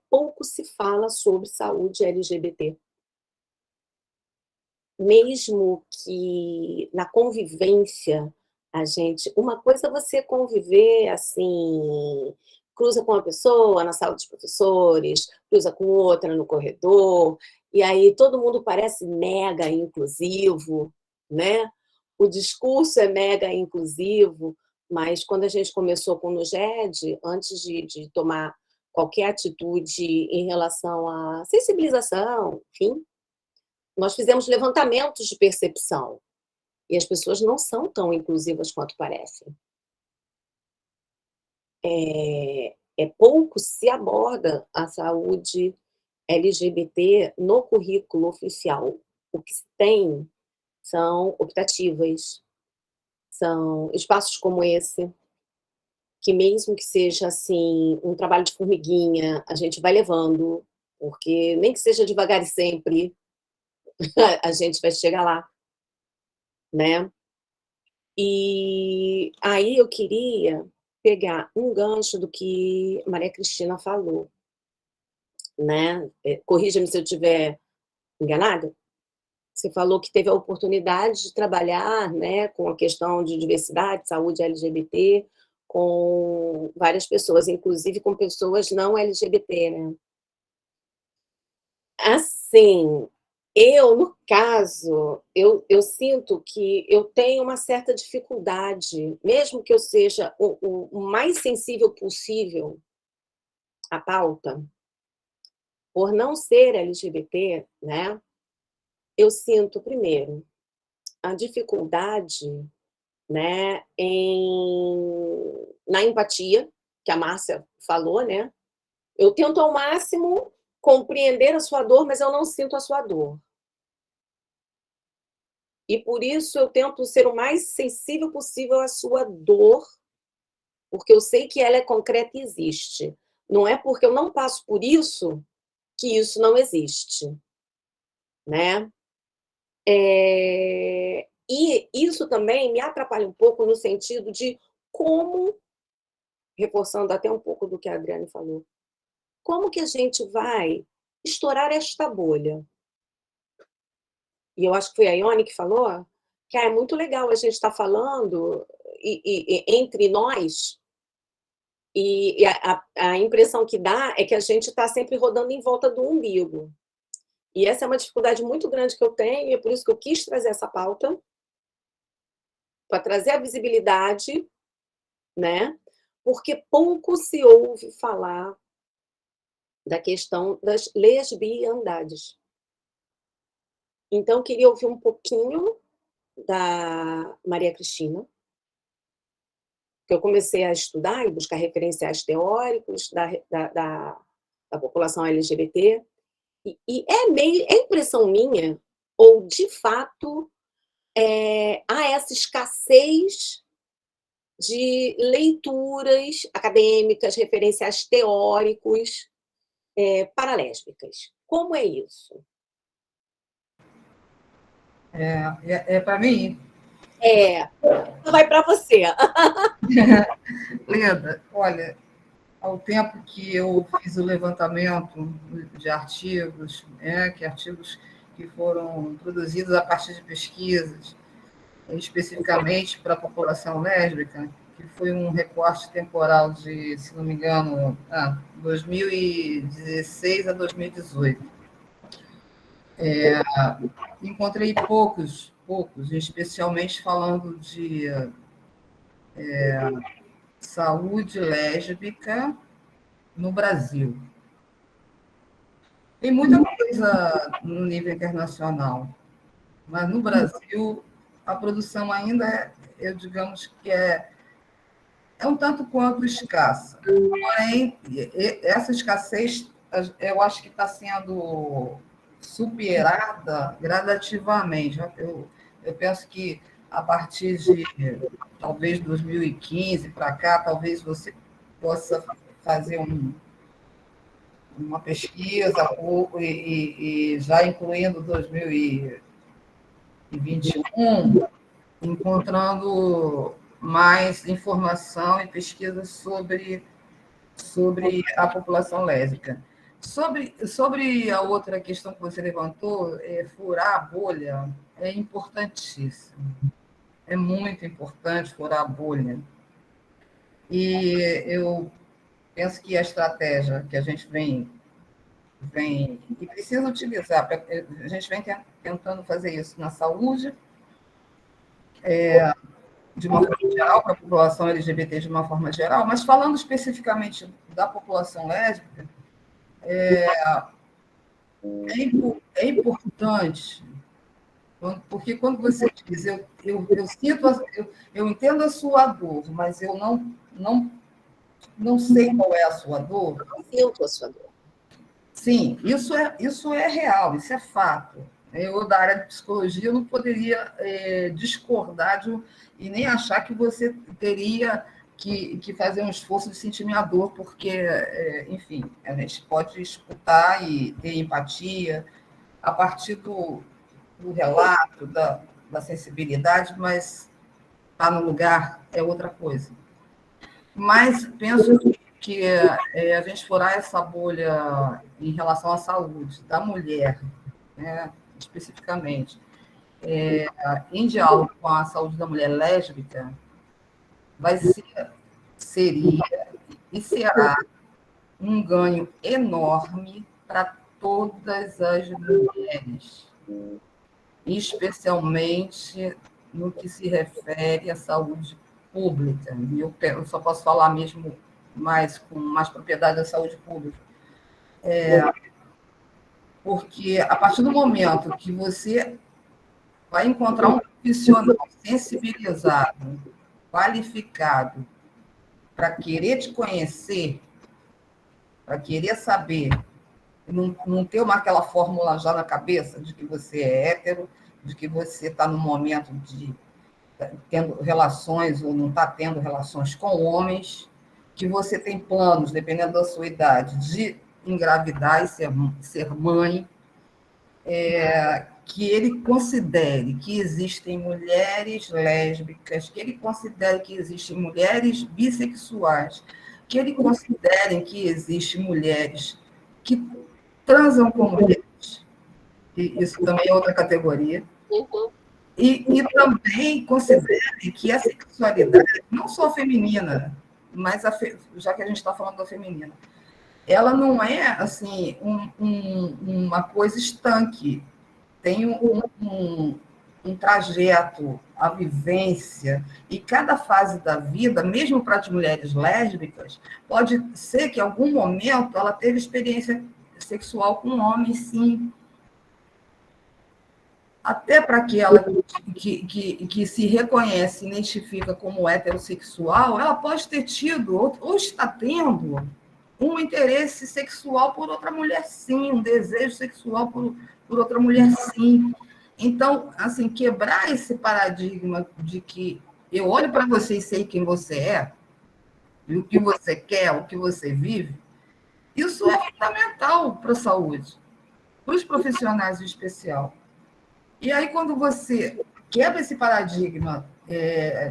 pouco se fala sobre saúde LGBT. Mesmo que na convivência a gente... Uma coisa é você conviver assim, cruza com uma pessoa na sala dos professores, cruza com outra no corredor, e aí todo mundo parece mega inclusivo, né? O discurso é mega inclusivo, mas quando a gente começou com o NUGED, antes de tomar qualquer atitude em relação à sensibilização, enfim, nós fizemos levantamentos de percepção. E as pessoas não são tão inclusivas quanto parecem. Pouco se aborda a saúde LGBT no currículo oficial. O que se tem são optativas, são espaços como esse, que mesmo que seja assim um trabalho de formiguinha, a gente vai levando, porque nem que seja devagar e sempre, a gente vai chegar lá, né? E aí eu queria pegar um gancho do que Maria Cristina falou, né? Corrija-me se eu estiver enganada. Você falou que teve a oportunidade de trabalhar, né, com a questão de diversidade, saúde LGBT, com várias pessoas, inclusive com pessoas não LGBT, né? Assim, no caso, eu sinto que eu tenho uma certa dificuldade, mesmo que eu seja o mais sensível possível à pauta, por não ser LGBT, né? Eu sinto, primeiro, a dificuldade, né, na empatia, que a Márcia falou, né? Eu tento ao máximo compreender a sua dor, mas eu não sinto a sua dor. E por isso eu tento ser o mais sensível possível à sua dor, porque eu sei que ela é concreta e existe. Não é porque eu não passo por isso que isso não existe, né? E isso também me atrapalha um pouco no sentido de como, reforçando até um pouco do que a Adriane falou, como que a gente vai estourar esta bolha? E eu acho que foi a Ione que falou que é muito legal a gente estar falando entre nós, e a impressão que dá é que a gente está sempre rodando em volta do umbigo. E essa é uma dificuldade muito grande que eu tenho, e é por isso que eu quis trazer essa pauta, para trazer a visibilidade, né? Porque pouco se ouve falar da questão das lesbiandades. Então, queria ouvir um pouquinho da Maria Cristina, que eu comecei a estudar e buscar referenciais teóricos da população LGBT, e é impressão minha, ou de fato há essa escassez de leituras acadêmicas, referenciais teóricos para lésbicas. Como é isso? Para mim? Vai para você. Leda, olha, ao tempo que eu fiz o levantamento de artigos, artigos que foram produzidos a partir de pesquisas, especificamente para a população lésbica, que foi um recorte temporal de, se não me engano, 2016 a 2018. Encontrei poucos, especialmente falando de saúde lésbica no Brasil. Tem muita coisa no nível internacional, mas no Brasil a produção ainda digamos que é um tanto quanto escassa. Porém, essa escassez, eu acho que está sendo superada gradativamente. Eu penso que a partir de, talvez, 2015 para cá, talvez você possa fazer uma pesquisa e já incluindo 2021, encontrando mais informação e pesquisas sobre a população lésbica. Sobre a outra questão que você levantou, furar a bolha, é importantíssimo. É muito importante furar a bolha. E eu penso que a estratégia que a gente vem e precisa utilizar, a gente vem tentando fazer isso na saúde, de uma forma geral, para a população LGBT de uma forma geral, mas falando especificamente da população lésbica, é importante, porque quando você diz, eu sinto, eu entendo a sua dor, mas eu não sei qual é a sua dor. Eu sinto a sua dor. Sim, isso é real, isso é fato. Eu, da área de psicologia, eu não poderia discordar e nem achar que você teria que fazer um esforço de sentir minha dor, porque, enfim, a gente pode escutar e ter empatia a partir do relato, da sensibilidade, mas estar no lugar é outra coisa. Mas penso que a gente furar essa bolha em relação à saúde da mulher, né, especificamente, em diálogo com a saúde da mulher lésbica, seria e será um ganho enorme para todas as mulheres, especialmente no que se refere à saúde pública. Eu só posso falar mesmo com mais propriedade da saúde pública. Porque, a partir do momento que você vai encontrar um profissional sensibilizado, qualificado, para querer te conhecer, para querer saber, não ter aquela fórmula já na cabeça de que você é hétero, de que você está no momento de tendo relações ou não está tendo relações com homens, que você tem planos, dependendo da sua idade, de engravidar e ser mãe, que ele considere que existem mulheres lésbicas, que ele considere que existem mulheres bissexuais, que ele considere que existem mulheres que transam com mulheres, e isso também é outra categoria, e também considere que a sexualidade, não só feminina, mas já que a gente está falando da feminina, ela não é assim uma coisa estanque. Tem um trajeto a vivência, e cada fase da vida, mesmo para as mulheres lésbicas, pode ser que em algum momento ela teve experiência sexual com um homem, sim. Até para que ela que se reconhece, identifica como heterossexual, ela pode ter tido, ou está tendo, um interesse sexual por outra mulher, sim, um desejo sexual por outra mulher, sim. Então, assim, quebrar esse paradigma de que eu olho para você e sei quem você é, e o que você quer, o que você vive, isso é fundamental para a saúde, para os profissionais em especial. E aí, quando você quebra esse paradigma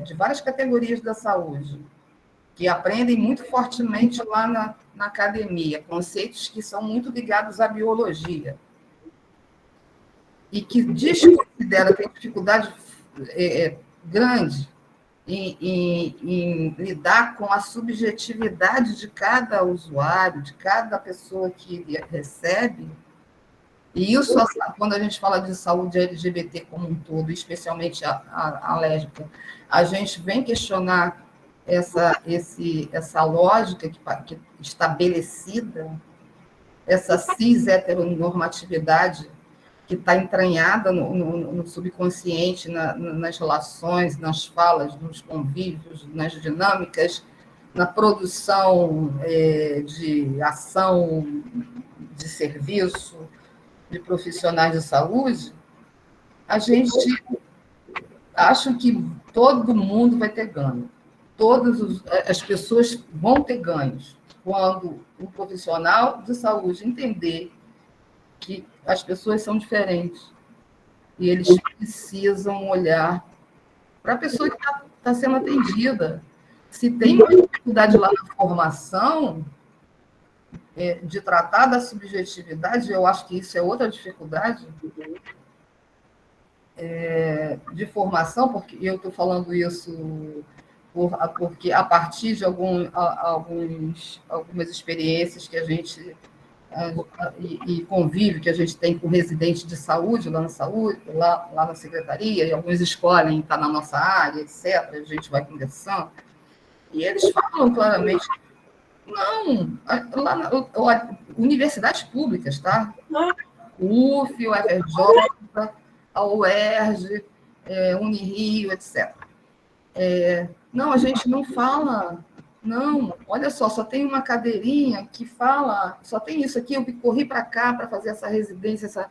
de várias categorias da saúde, que aprendem muito fortemente lá na academia, conceitos que são muito ligados à biologia, e que desconsidera, tem dificuldade grande em lidar com a subjetividade de cada usuário, de cada pessoa que recebe. E isso, quando a gente fala de saúde LGBT como um todo, especialmente a lésbica, a gente vem questionar essa lógica que estabelecida, essa cis-heteronormatividade que está entranhada no subconsciente, nas relações, nas falas, nos convívios, nas dinâmicas, na produção de ação, de serviço, de profissionais de saúde, a gente acha que todo mundo vai ter ganho. Todas as pessoas vão ter ganhos quando o profissional de saúde entender que as pessoas são diferentes e eles precisam olhar para a pessoa que está sendo atendida. Se tem uma dificuldade lá na formação de tratar da subjetividade, eu acho que isso é outra dificuldade de formação, porque eu estou falando isso porque a partir de algumas experiências que a gente e convívio que a gente tem com residentes de saúde lá na secretaria, e alguns escolhem estar na nossa área, etc. A gente vai conversando, e eles falam claramente, não, lá universidades públicas, tá? O UF, o FRJ, a UERJ, Unirio, etc. Não, a gente não fala. Não, olha só tem uma cadeirinha que fala, só tem isso aqui, eu corri para cá para fazer essa residência,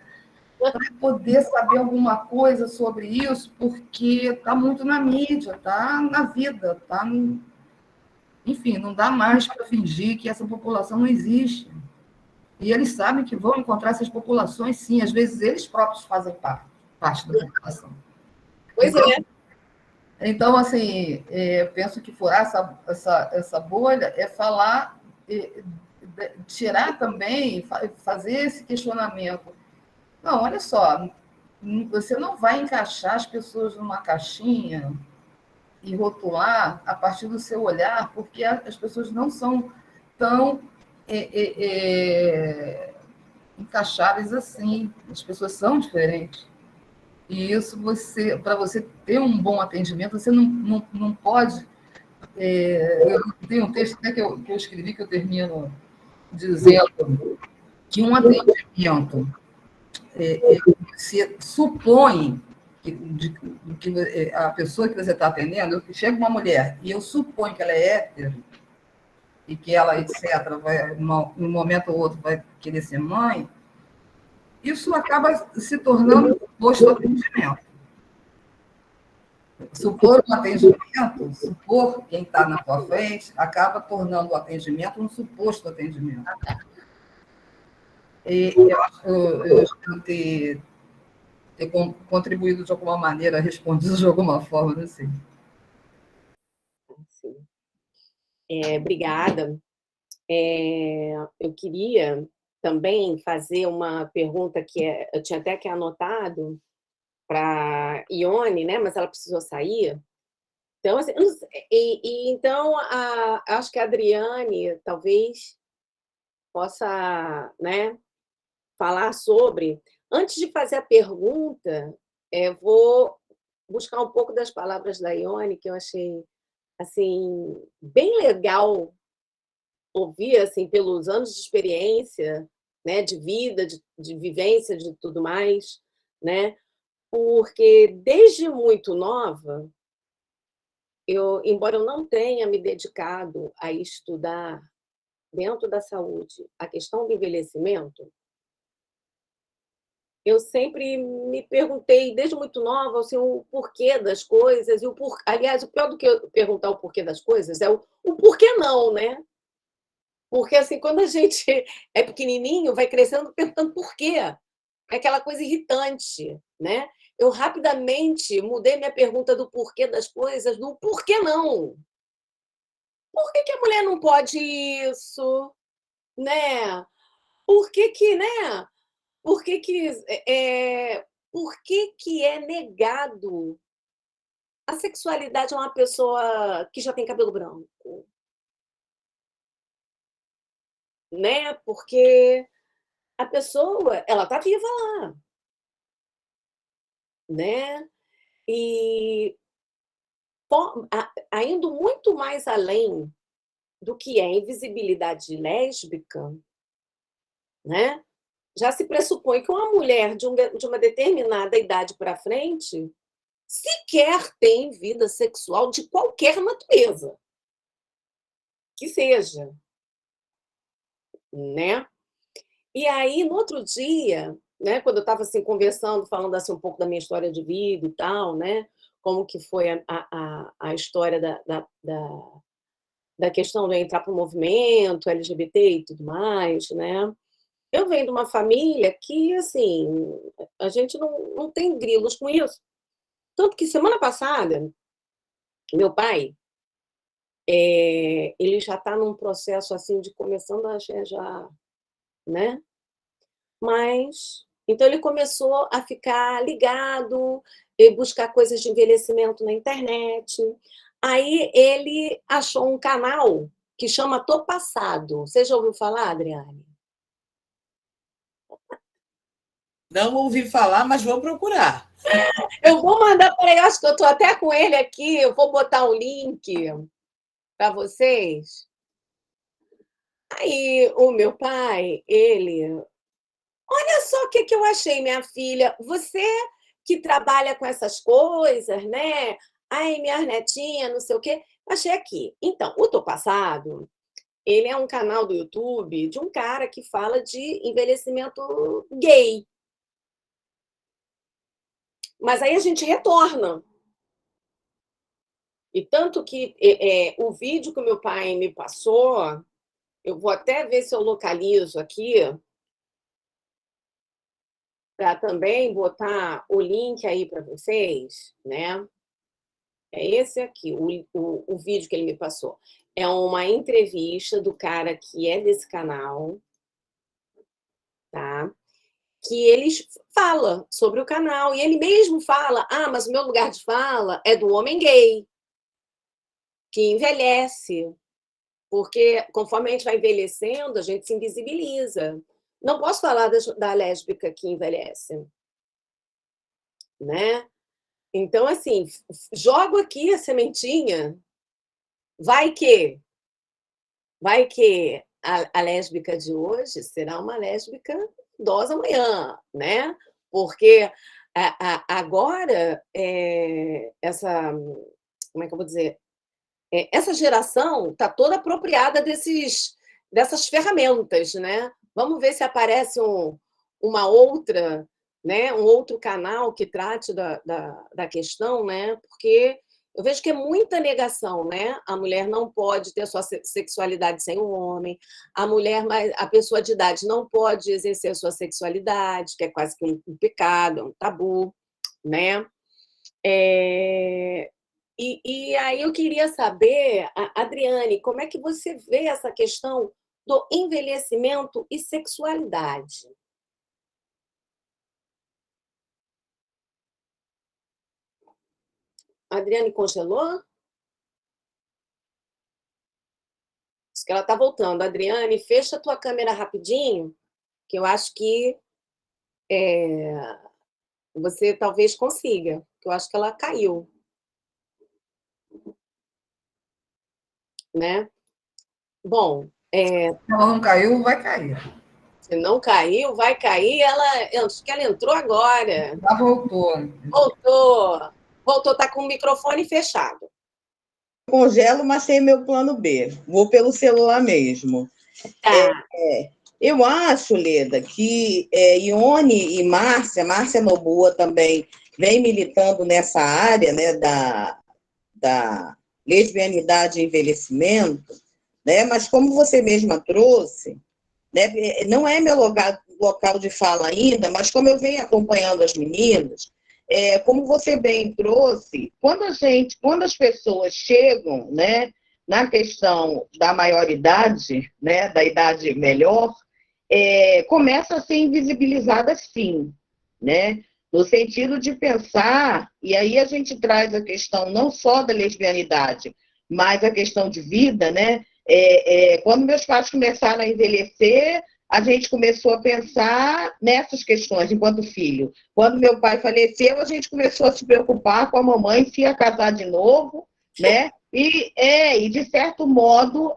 para poder saber alguma coisa sobre isso, porque está muito na mídia, está na vida, enfim, não dá mais para fingir que essa população não existe. E eles sabem que vão encontrar essas populações, sim, às vezes eles próprios fazem parte da população. Pois é. Então, assim, penso que furar essa bolha é falar, tirar também, fazer esse questionamento. Não, olha só, você não vai encaixar as pessoas numa caixinha e rotular a partir do seu olhar, porque as pessoas não são tão encaixáveis assim. As pessoas são diferentes. E isso, para você ter um bom atendimento, você não pode... eu tenho um texto até que eu escrevi, que eu termino dizendo que um atendimento se supõe que a pessoa que você está atendendo, chega uma mulher e eu suponho que ela é hétero, e que ela, etc., em um momento ou outro vai querer ser mãe, isso acaba se tornando um suposto atendimento. Supor um atendimento, supor quem está na tua frente, acaba tornando o atendimento um suposto atendimento. E eu espero ter contribuído de alguma maneira, respondido de alguma forma, não sei. Sim. Obrigada. Eu queria também fazer uma pergunta que eu tinha até que anotado para Ione, né? Mas ela precisou sair. Então, assim, então acho que a Adriane talvez possa, né, falar sobre. Antes de fazer a pergunta, vou buscar um pouco das palavras da Ione, que eu achei assim bem legal ouvir, assim, pelos anos de experiência, né, de vida, de vivência, de tudo mais, né? Porque desde muito nova, embora eu não tenha me dedicado a estudar dentro da saúde a questão do envelhecimento, eu sempre me perguntei, desde muito nova, assim, o porquê das coisas, aliás, o pior do que eu perguntar o porquê das coisas é o porquê não, né? Porque, assim, quando a gente é pequenininho, vai crescendo perguntando por quê. É aquela coisa irritante, né? Eu rapidamente mudei minha pergunta do porquê das coisas do porquê não. Por que que a mulher não pode isso, né? Por que que, né? Por que que por que que é negado a sexualidade a uma pessoa que já tem cabelo branco, né? Porque a pessoa, ela tá viva lá, né? E indo muito mais além do que é a invisibilidade lésbica, né? Já se pressupõe que uma mulher de uma determinada idade para frente sequer tem vida sexual de qualquer natureza que seja, né? E aí, no outro dia, né, quando eu estava assim, conversando, falando assim, um pouco da minha história de vida e tal, né, como que foi a história da questão de entrar para o movimento LGBT e tudo mais, né? Eu venho de uma família que, assim, a gente não tem grilos com isso. Tanto que semana passada, meu pai, ele já está num processo assim de começando a já, né? Mas então ele começou a ficar ligado e buscar coisas de envelhecimento na internet. Aí ele achou um canal que chama Tô Passado. Você já ouviu falar, Adriane? Não ouvi falar, mas vou procurar. Eu vou mandar para ele, acho que eu estou até com ele aqui, eu vou botar o link para vocês. Aí o meu pai, olha só o que eu achei, minha filha, você que trabalha com essas coisas, né? Ai, minha netinha, não sei o quê. Achei aqui. Então, o Tô Passado, ele é um canal do YouTube de um cara que fala de envelhecimento gay. Mas aí a gente retorna. E tanto que o vídeo que o meu pai me passou, eu vou até ver se eu localizo aqui, para também botar o link aí para vocês, né? É esse aqui, o vídeo que ele me passou. É uma entrevista do cara que é desse canal, tá? Que ele fala sobre o canal, e ele mesmo fala, mas o meu lugar de fala é do homem gay, que envelhece, porque conforme a gente vai envelhecendo, a gente se invisibiliza. Não posso falar da lésbica que envelhece, né? Então, assim, jogo aqui a sementinha, vai que a lésbica de hoje será uma lésbica idosa amanhã, né? Porque agora essa, como é que eu vou dizer? Essa geração está toda apropriada dessas ferramentas, né? Vamos ver se aparece uma outra, né? Um outro canal que trate da questão, né? Porque eu vejo que é muita negação, né? A mulher não pode ter sua sexualidade sem o homem, a pessoa de idade não pode exercer a sua sexualidade, que é quase que um pecado, um tabu, né? E aí eu queria saber, Adriane, como é que você vê essa questão do envelhecimento e sexualidade? A Adriane congelou? Acho que ela está voltando. Adriane, fecha a tua câmera rapidinho, que eu acho que você talvez consiga. Eu acho que ela caiu, né? Bom, Se ela não caiu, vai cair. se não caiu, vai cair. Acho que ela entrou agora. Já voltou. Voltou, tá com o microfone fechado. Congelo, mas tem meu plano B. Vou pelo celular mesmo. Tá. Eu acho, Leda, que Ione e Márcia Noboa também vem militando nessa área, né, da lesbianidade e envelhecimento, né, mas como você mesma trouxe, né, não é meu local de fala ainda, mas como eu venho acompanhando as meninas, como você bem trouxe, quando as pessoas chegam, né, na questão da maioridade, né, da idade melhor, começa a ser invisibilizada sim, né? No sentido de pensar, e aí a gente traz a questão não só da lesbianidade, mas a questão de vida, né? Quando meus pais começaram a envelhecer, a gente começou a pensar nessas questões enquanto filho. Quando meu pai faleceu, a gente começou a se preocupar com a mamãe se ia casar de novo, né? E de certo modo,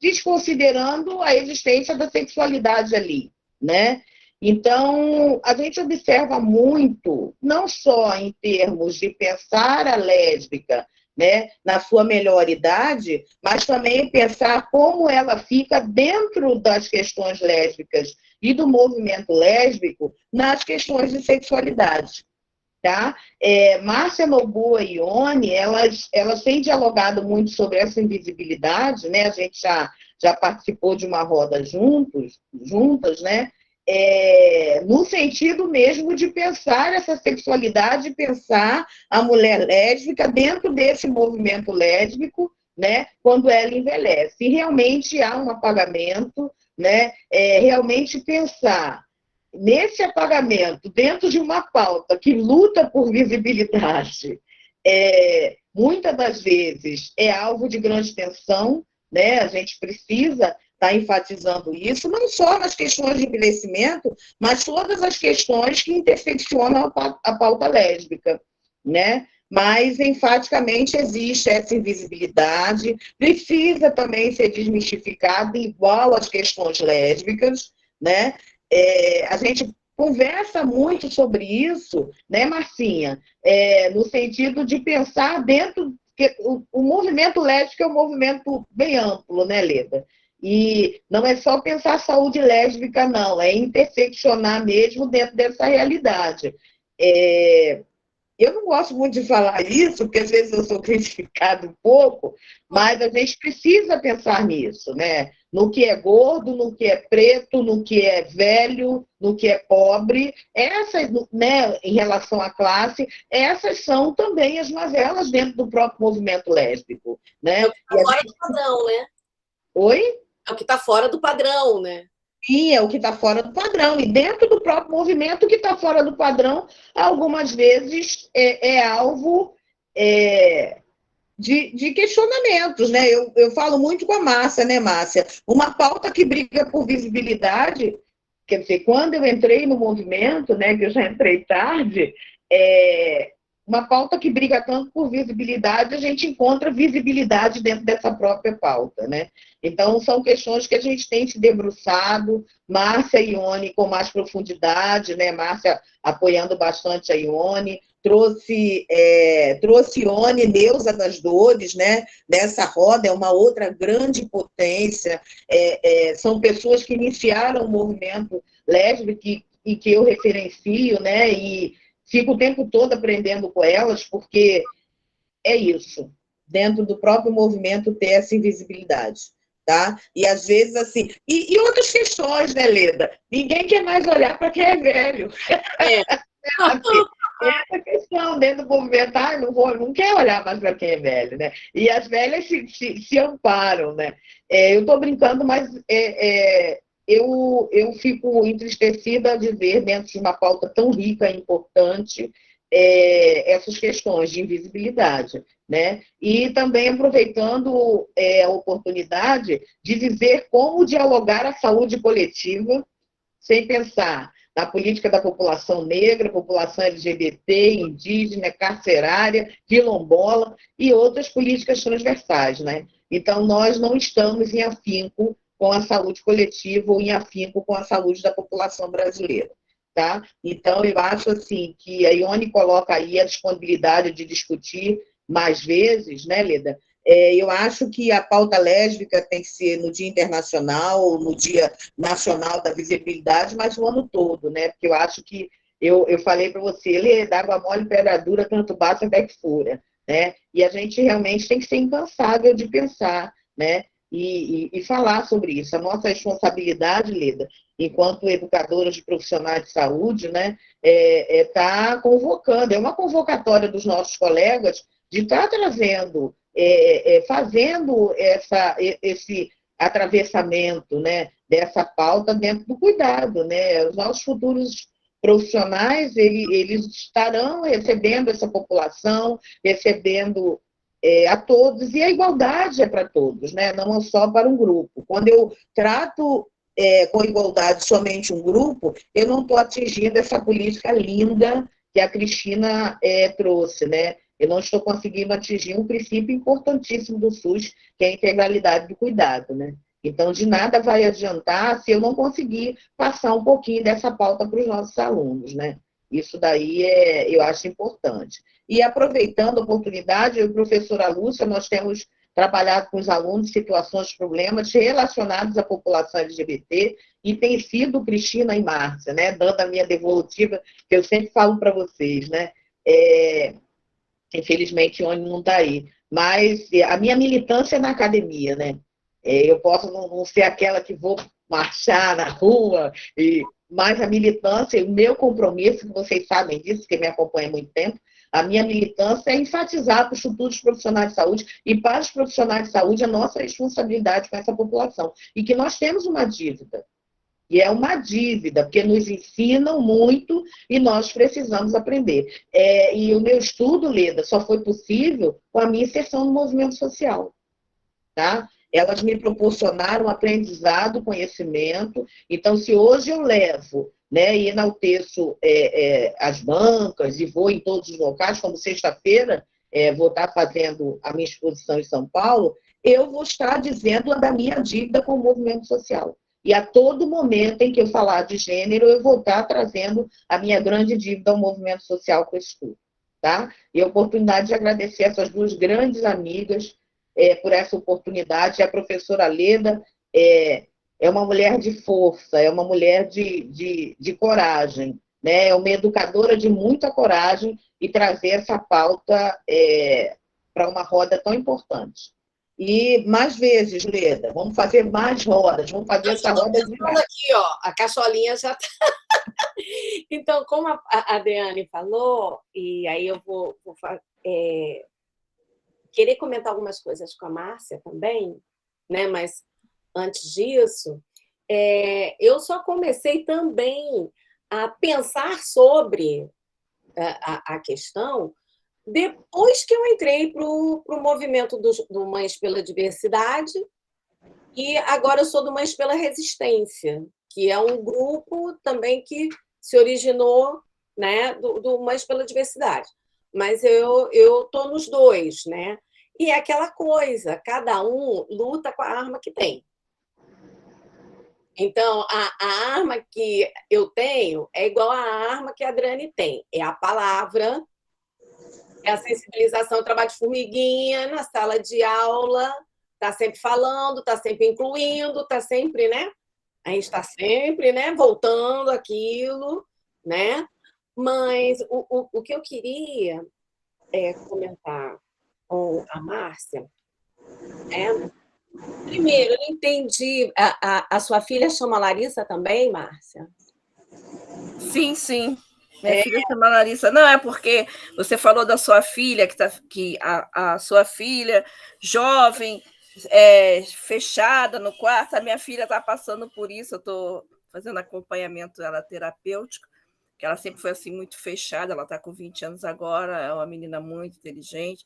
desconsiderando a existência da sexualidade ali, né? Então, a gente observa muito, não só em termos de pensar a lésbica, né, na sua melhor idade, mas também pensar como ela fica dentro das questões lésbicas e do movimento lésbico nas questões de sexualidade. Tá? Márcia Noboa e Ione, elas têm dialogado muito sobre essa invisibilidade, né? A gente já participou de uma roda juntas, né? No sentido mesmo de pensar essa sexualidade, pensar a mulher lésbica dentro desse movimento lésbico, né? Quando ela envelhece. E realmente há um apagamento, né? Realmente pensar nesse apagamento, dentro de uma pauta que luta por visibilidade, muitas das vezes é alvo de grande tensão, né? A gente precisa estar enfatizando isso, não só nas questões de envelhecimento, mas todas as questões que interseccionam a pauta lésbica, né? Mas, enfaticamente, existe essa invisibilidade, precisa também ser desmistificada, igual às questões lésbicas, né? A gente conversa muito sobre isso, né, Marcinha? No sentido de pensar dentro. O movimento lésbico é um movimento bem amplo, né, Leda? E não é só pensar saúde lésbica, não, é interseccionar mesmo dentro dessa realidade. Eu não gosto muito de falar isso, porque às vezes eu sou criticado um pouco, mas a gente precisa pensar nisso, né? No que é gordo, no que é preto, no que é velho, no que é pobre. Essas, né, em relação à classe, essas são também as mazelas dentro do próprio movimento lésbico, né? É o que está fora do padrão, né? Oi? É o que está fora do padrão, né? Sim, é o que está fora do padrão. E dentro do próprio movimento, o que está fora do padrão, algumas vezes é alvo de questionamentos, né? Eu falo muito com a Márcia, né, Márcia? Uma pauta que briga por visibilidade, quer dizer, quando eu entrei no movimento, né, que eu já entrei tarde, uma pauta que briga tanto por visibilidade, a gente encontra visibilidade dentro dessa própria pauta, né? Então, são questões que a gente tem se debruçado, Márcia e Ione com mais profundidade, né? Márcia apoiando bastante a Ione, trouxe Ione, Neuza das Dores, né? Nessa roda, é uma outra grande potência, são pessoas que iniciaram o movimento lésbico e que eu referencio, né? E fico o tempo todo aprendendo com elas, porque é isso, dentro do próprio movimento ter essa invisibilidade, tá? E às vezes assim, e outras questões, né, Leda? Ninguém quer mais olhar para quem é velho. Essa questão dentro do movimento, não quer olhar mais para quem é velho, né? E as velhas se amparam, né? Eu estou brincando, mas eu fico entristecida de ver, dentro de uma pauta tão rica e importante, essas questões de invisibilidade, né? E também aproveitando a oportunidade de dizer como dialogar a saúde coletiva sem pensar na política da população negra, população LGBT, indígena, carcerária, quilombola e outras políticas transversais, né? Então, nós não estamos em afinco com a saúde coletiva ou em afinco com a saúde da população brasileira. Tá? Então, eu acho assim, que a Ione coloca aí a disponibilidade de discutir mais vezes, né, Leda? Eu acho que a pauta lésbica tem que ser no Dia Internacional, no Dia Nacional da Visibilidade, mas o ano todo, né? Porque eu acho que, eu falei para você, Leda, água mole, pedra dura, tanto bate até que fura, né? E a gente realmente tem que ser incansável de pensar, né? E falar sobre isso. A nossa responsabilidade, Leda, enquanto educadoras de profissionais de saúde, né, está convocando, é uma convocatória dos nossos colegas de estar trazendo, fazendo esse atravessamento, né, dessa pauta dentro do cuidado, né? Os nossos futuros profissionais, eles estarão recebendo essa população, recebendo a todos, e a igualdade é para todos, né? Não é só para um grupo. Quando eu trato com igualdade somente um grupo, eu não estou atingindo essa política linda que a Cristina trouxe, né? Eu não estou conseguindo atingir um princípio importantíssimo do SUS, que é a integralidade do cuidado, né? Então, de nada vai adiantar se eu não conseguir passar um pouquinho dessa pauta para os nossos alunos, né? Isso daí eu acho importante. E aproveitando a oportunidade, eu e a professora Lúcia, nós temos trabalhado com os alunos situações, problemas relacionados à população LGBT, e tem sido Cristina e Márcia, né, dando a minha devolutiva, que eu sempre falo para vocês, né, infelizmente o Ione não está aí, mas a minha militância é na academia, né, eu posso não ser aquela que vou marchar na rua, mas a militância e o meu compromisso, que vocês sabem disso, que me acompanham há muito tempo, a minha militância é enfatizar para os futuros profissionais de saúde e para os profissionais de saúde a nossa responsabilidade com essa população. E que nós temos uma dívida. E é uma dívida, porque nos ensinam muito e nós precisamos aprender. E o meu estudo, Leda, só foi possível com a minha inserção no movimento social. Tá? Elas me proporcionaram aprendizado, conhecimento. Então, se hoje eu levo, né, e enalteço as bancas e vou em todos os locais, como sexta-feira vou estar fazendo a minha exposição em São Paulo, eu vou estar dizendo da minha dívida com o movimento social. E a todo momento em que eu falar de gênero, eu vou estar trazendo a minha grande dívida ao movimento social com esse estudo. Tá? E a oportunidade de agradecer essas duas grandes amigas por essa oportunidade. A professora Leda é uma mulher de força, é uma mulher de coragem, né? É uma educadora de muita coragem e trazer essa pauta para uma roda tão importante. E mais vezes, Leda, vamos fazer mais rodas, vamos fazer essa roda de aqui, ó, a caçolinha já está. Então, como a Adriane falou, e aí eu vou querer comentar algumas coisas com a Márcia também, né? Mas antes disso, eu só comecei também a pensar sobre a questão depois que eu entrei para o movimento do Mães pela Diversidade, e agora eu sou do Mães pela Resistência, que é um grupo também que se originou, né, do Mães pela Diversidade. Mas eu estou nos dois, né? E é aquela coisa, cada um luta com a arma que tem. Então, a arma que eu tenho é igual à arma que a Adriane tem. É a palavra, é a sensibilização, o trabalho de formiguinha na sala de aula, está sempre falando, está sempre incluindo, está sempre, né? A gente está sempre, né, voltando aquilo, né? Mas o que eu queria comentar com a Márcia primeiro, eu não entendi. A sua filha chama Larissa também, Márcia? Sim, sim. Minha filha chama Larissa. Não, é porque você falou da sua filha, que a sua filha, jovem, fechada no quarto, a minha filha está passando por isso, eu estou fazendo acompanhamento dela terapêutico, que ela sempre foi assim muito fechada, ela está com 20 anos agora, é uma menina muito inteligente,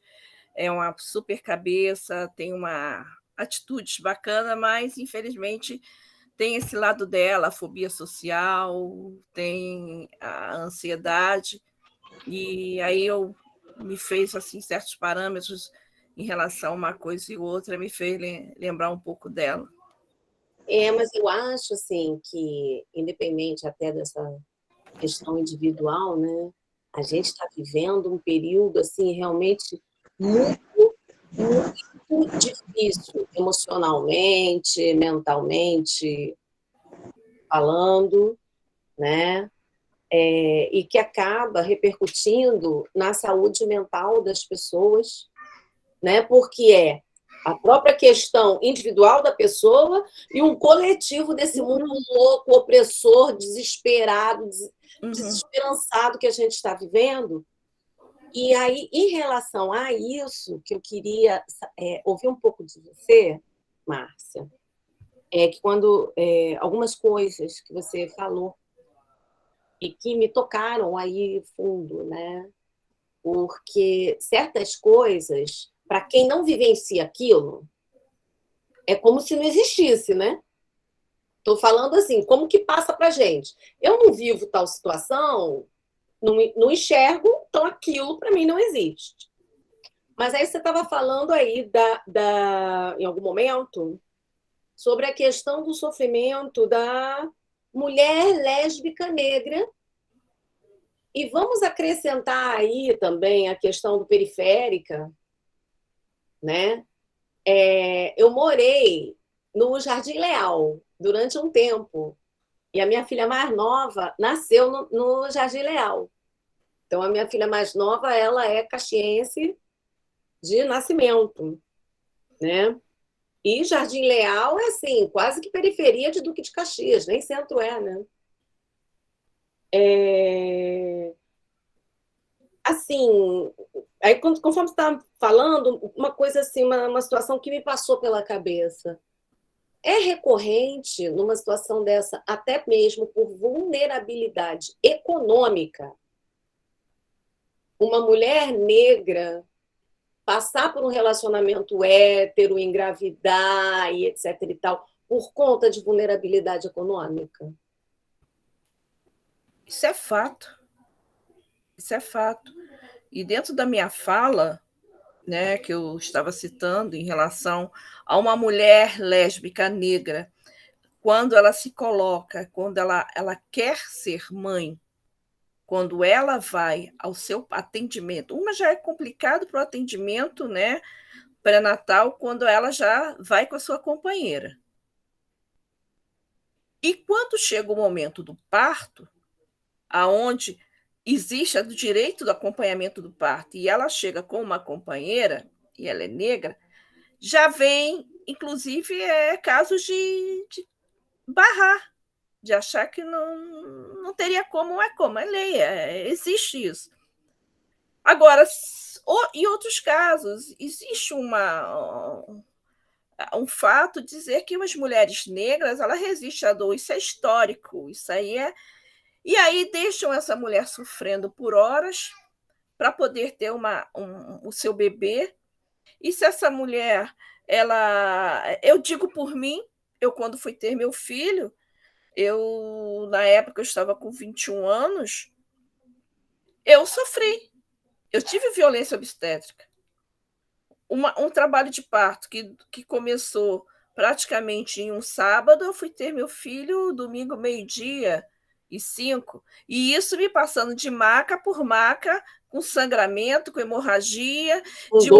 é uma super cabeça, tem uma atitudes bacana, mas infelizmente tem esse lado dela, a fobia social, tem a ansiedade, e aí me fez assim certos parâmetros em relação a uma coisa e outra, me fez lembrar um pouco dela. Mas eu acho assim que, independente até dessa questão individual, né, a gente está vivendo um período assim realmente muito, muito difícil, emocionalmente, mentalmente falando, né? E que acaba repercutindo na saúde mental das pessoas, né? Porque a própria questão individual da pessoa e um coletivo desse mundo louco, opressor, desesperado, desesperançado que a gente está vivendo. E aí, em relação a isso, que eu queria ouvir um pouco de você, Márcia, que quando algumas coisas que você falou e que me tocaram aí fundo, né? Porque certas coisas, para quem não vivencia aquilo, é como se não existisse, né? Estou falando assim, como que passa para a gente? Eu não vivo tal situação, não enxergo, então aquilo para mim não existe. Mas aí você estava falando aí, em algum momento, sobre a questão do sofrimento da mulher lésbica negra. E vamos acrescentar aí também a questão do periférica, né? Eu morei no Jardim Leal durante um tempo, e a minha filha mais nova nasceu no Jardim Leal. Então, a minha filha mais nova, ela é caxiense de nascimento, né? E Jardim Leal é, assim, quase que periferia de Duque de Caxias, nem centro né? Assim, aí conforme você está falando, uma coisa assim, uma situação que me passou pela cabeça. É recorrente numa situação dessa, até mesmo por vulnerabilidade econômica, uma mulher negra passar por um relacionamento hétero, engravidar e etc e tal, por conta de vulnerabilidade econômica? Isso é fato. Isso é fato. E dentro da minha fala, né, que eu estava citando em relação a uma mulher lésbica negra, quando ela se coloca, quando ela quer ser mãe, quando ela vai ao seu atendimento, uma já é complicado para o atendimento, né, pré-natal, quando ela já vai com a sua companheira. E quando chega o momento do parto, aonde existe o direito do acompanhamento do parto, e ela chega com uma companheira, e ela é negra, já vem, inclusive, casos de barrar, de achar que não teria como, é lei, existe isso. Agora, em outros casos, existe um fato de dizer que as mulheres negras ela resistem à dor, isso é histórico, isso aí é. E aí deixam essa mulher sofrendo por horas para poder ter o seu bebê. E se essa mulher, eu digo por mim, eu quando fui ter meu filho, na época eu estava com 21 anos, eu sofri, eu tive violência obstétrica. Um trabalho de parto que começou praticamente em um sábado, eu fui ter meu filho domingo, 12:05, e isso me passando de maca por maca, com sangramento, com hemorragia, de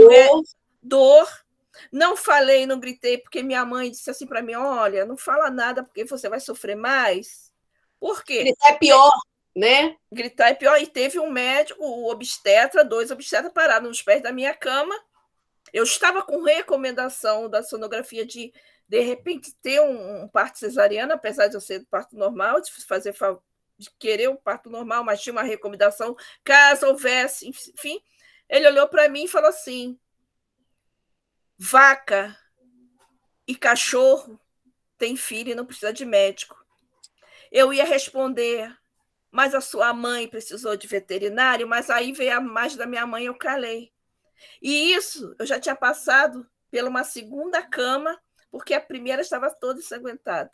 dor. Não falei, não gritei, porque minha mãe disse assim para mim: olha, não fala nada, porque você vai sofrer mais. Por quê? Gritar é pior, né? Gritar é pior. E teve um médico, o obstetra, 2 obstetras parados nos pés da minha cama. Eu estava com recomendação da sonografia de repente, ter um parto cesariano, apesar de eu ser do parto normal, de querer um parto normal, mas tinha uma recomendação, caso houvesse, enfim. Ele olhou para mim e falou assim: vaca e cachorro tem filho e não precisa de médico. Eu ia responder: mas a sua mãe precisou de veterinário, mas aí veio a mais da minha mãe, eu calei. E isso, eu já tinha passado por uma segunda cama, porque a primeira estava toda ensanguentada.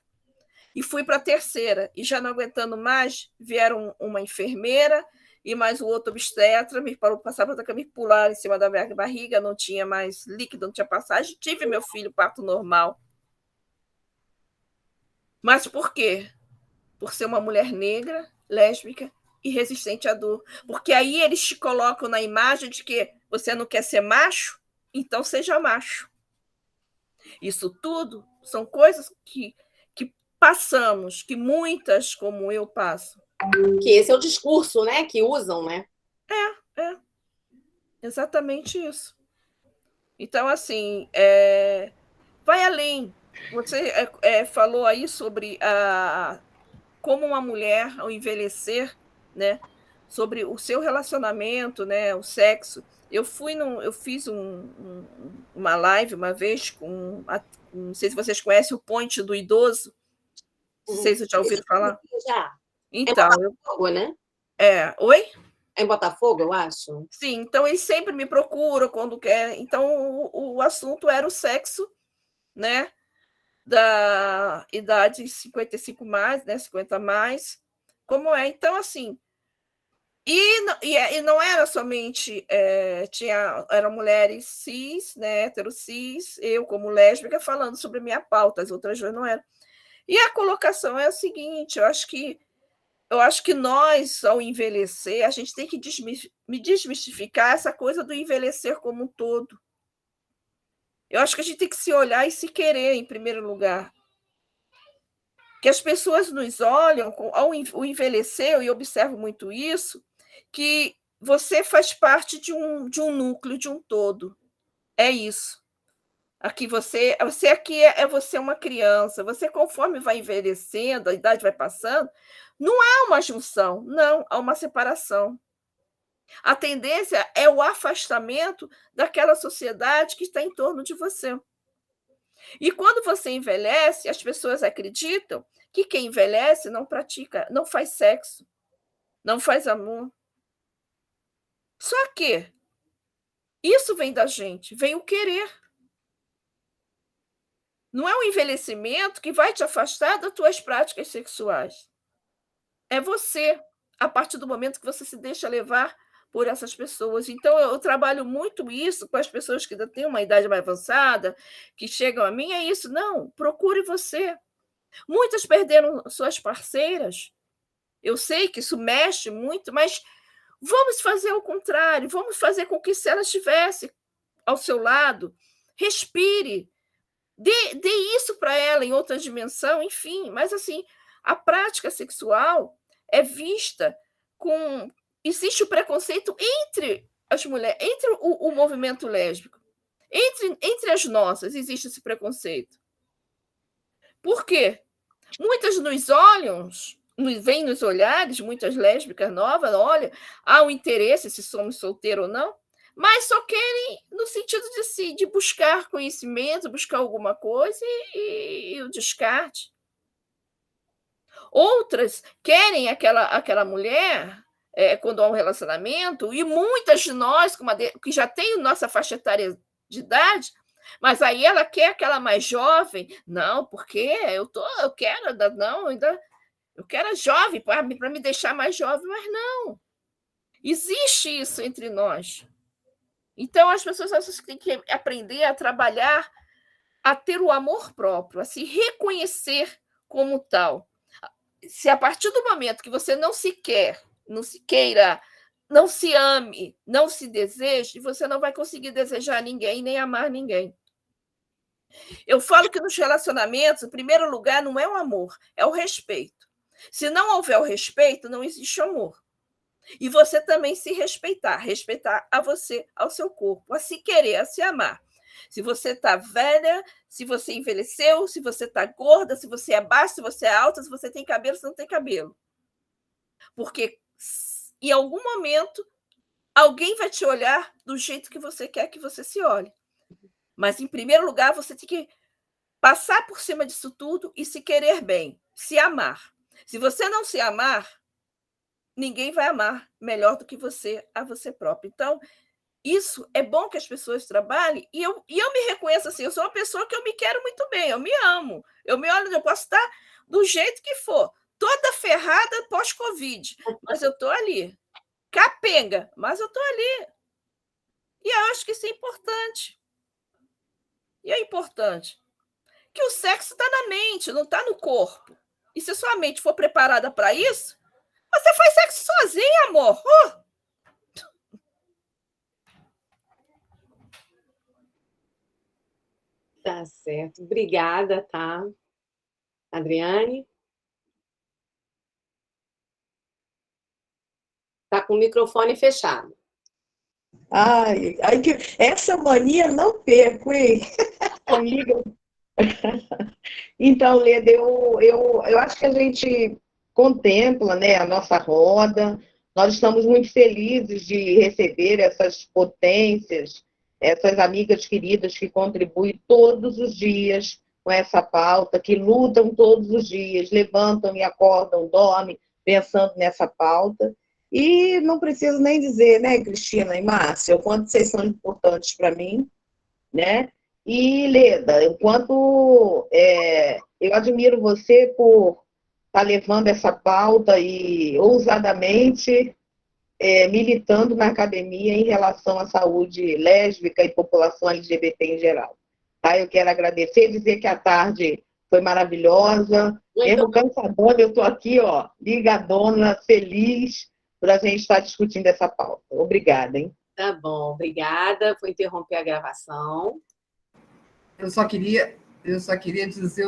E fui para a terceira, e já não aguentando mais, vieram uma enfermeira e mais o outro obstetra, me passaram para me pular em cima da minha barriga, não tinha mais líquido, não tinha passagem. Tive meu filho, parto normal. Mas por quê? Por ser uma mulher negra, lésbica e resistente à dor. Porque aí eles te colocam na imagem de que você não quer ser macho, então seja macho. Isso tudo são coisas que passamos, que muitas, como eu, passo. Que esse é o discurso, né, que usam, né? É. Exatamente isso. Então, assim, vai além. Você falou aí sobre como uma mulher, ao envelhecer, né, sobre o seu relacionamento, né, o sexo. Eu fiz uma live uma vez com, não sei se vocês conhecem, o Ponte do Idoso. Não sei se vocês já ouviram falar. Já. Então, é em Botafogo, né? Oi? É em Botafogo, eu acho. Sim, então eles sempre me procuram quando quer. Então, o assunto era o sexo, né? Da idade 55 mais, né? 50 mais. Como é? Então, assim. E não era somente. Eram mulheres cis, né? Hétero cis, eu como lésbica, falando sobre minha pauta, as outras não eram. E a colocação é a seguinte: eu acho que nós, ao envelhecer, a gente tem que desmistificar essa coisa do envelhecer como um todo. Eu acho que a gente tem que se olhar e se querer, em primeiro lugar. Que as pessoas nos olham, ao envelhecer, eu observo muito isso, que você faz parte de um núcleo, de um todo. É isso. Aqui você aqui você é uma criança. Você, conforme vai envelhecendo, a idade vai passando, não há uma junção, não, há uma separação. A tendência é o afastamento daquela sociedade que está em torno de você. E quando você envelhece, as pessoas acreditam que quem envelhece não pratica, não faz sexo, não faz amor. Só que isso vem da gente, vem o querer. Não é o envelhecimento que vai te afastar das tuas práticas sexuais. É você, a partir do momento que você se deixa levar por essas pessoas. Então, eu trabalho muito isso com as pessoas que ainda têm uma idade mais avançada, que chegam a mim, é isso. Não, procure você. Muitas perderam suas parceiras. Eu sei que isso mexe muito, mas vamos fazer o contrário. Vamos fazer com que, se ela estivesse ao seu lado, respire. Dê isso para ela em outra dimensão, enfim. Mas, assim, a prática sexual é vista com... Existe o preconceito entre as mulheres, entre o movimento lésbico. Entre as nossas existe esse preconceito. Por quê? Muitas nos olham, vêm nos olhares, muitas lésbicas novas, olha, há um interesse se somos solteiros ou não, mas só querem no sentido de buscar conhecimento, buscar alguma coisa e o descarte. Outras querem aquela mulher, quando há um relacionamento, e muitas de nós, que já tem nossa faixa etária de idade, mas aí ela quer aquela mais jovem. Não, porque eu quero a jovem para me deixar mais jovem, mas não. Existe isso entre nós. Então, as pessoas têm que aprender a trabalhar, a ter o amor próprio, a se reconhecer como tal. Se a partir do momento que você não se quer, não se queira, não se ame, não se deseje, você não vai conseguir desejar ninguém, nem amar ninguém. Eu falo que nos relacionamentos, em primeiro lugar, não é o amor, é o respeito. Se não houver o respeito, não existe amor. E você também se respeitar a você, ao seu corpo, a se querer, a se amar. Se você está velha, se você envelheceu, se você está gorda, se você é baixa, se você é alta, se você tem cabelo, se não tem cabelo. Porque em algum momento alguém vai te olhar do jeito que você quer que você se olhe. Mas, em primeiro lugar, você tem que passar por cima disso tudo e se querer bem, se amar. Se você não se amar, ninguém vai amar melhor do que você a você próprio. Então, isso é bom que as pessoas trabalhem, e eu me reconheço assim, eu sou uma pessoa que eu me quero muito bem, eu me amo, eu me olho, eu posso estar do jeito que for, toda ferrada pós-Covid, mas eu estou ali. Capenga, mas eu estou ali. E eu acho que isso é importante. E é importante que o sexo está na mente, não está no corpo. E se sua mente for preparada para isso, você faz sexo sozinho, amor. Tá certo. Obrigada, tá? Adriane? Tá com o microfone fechado. Ai, essa mania não perco, hein? Amiga. Então, Leda, eu acho que a gente contempla, né, a nossa roda. Nós estamos muito felizes de receber essas potências, essas amigas queridas que contribuem todos os dias com essa pauta, que lutam todos os dias, levantam e acordam, dormem pensando nessa pauta. E não preciso nem dizer, né, Cristina e Márcia, o quanto vocês são importantes para mim, né? E, Leda, enquanto eu admiro você por estar levando essa pauta e ousadamente militando na academia em relação à saúde lésbica e população LGBT em geral. Tá? Eu quero agradecer, dizer que a tarde foi maravilhosa, mesmo cansadona, eu estou aqui, ó, ligadona, feliz por a gente estar discutindo essa pauta. Obrigada, hein? Tá bom, obrigada. Vou interromper a gravação. Eu só queria dizer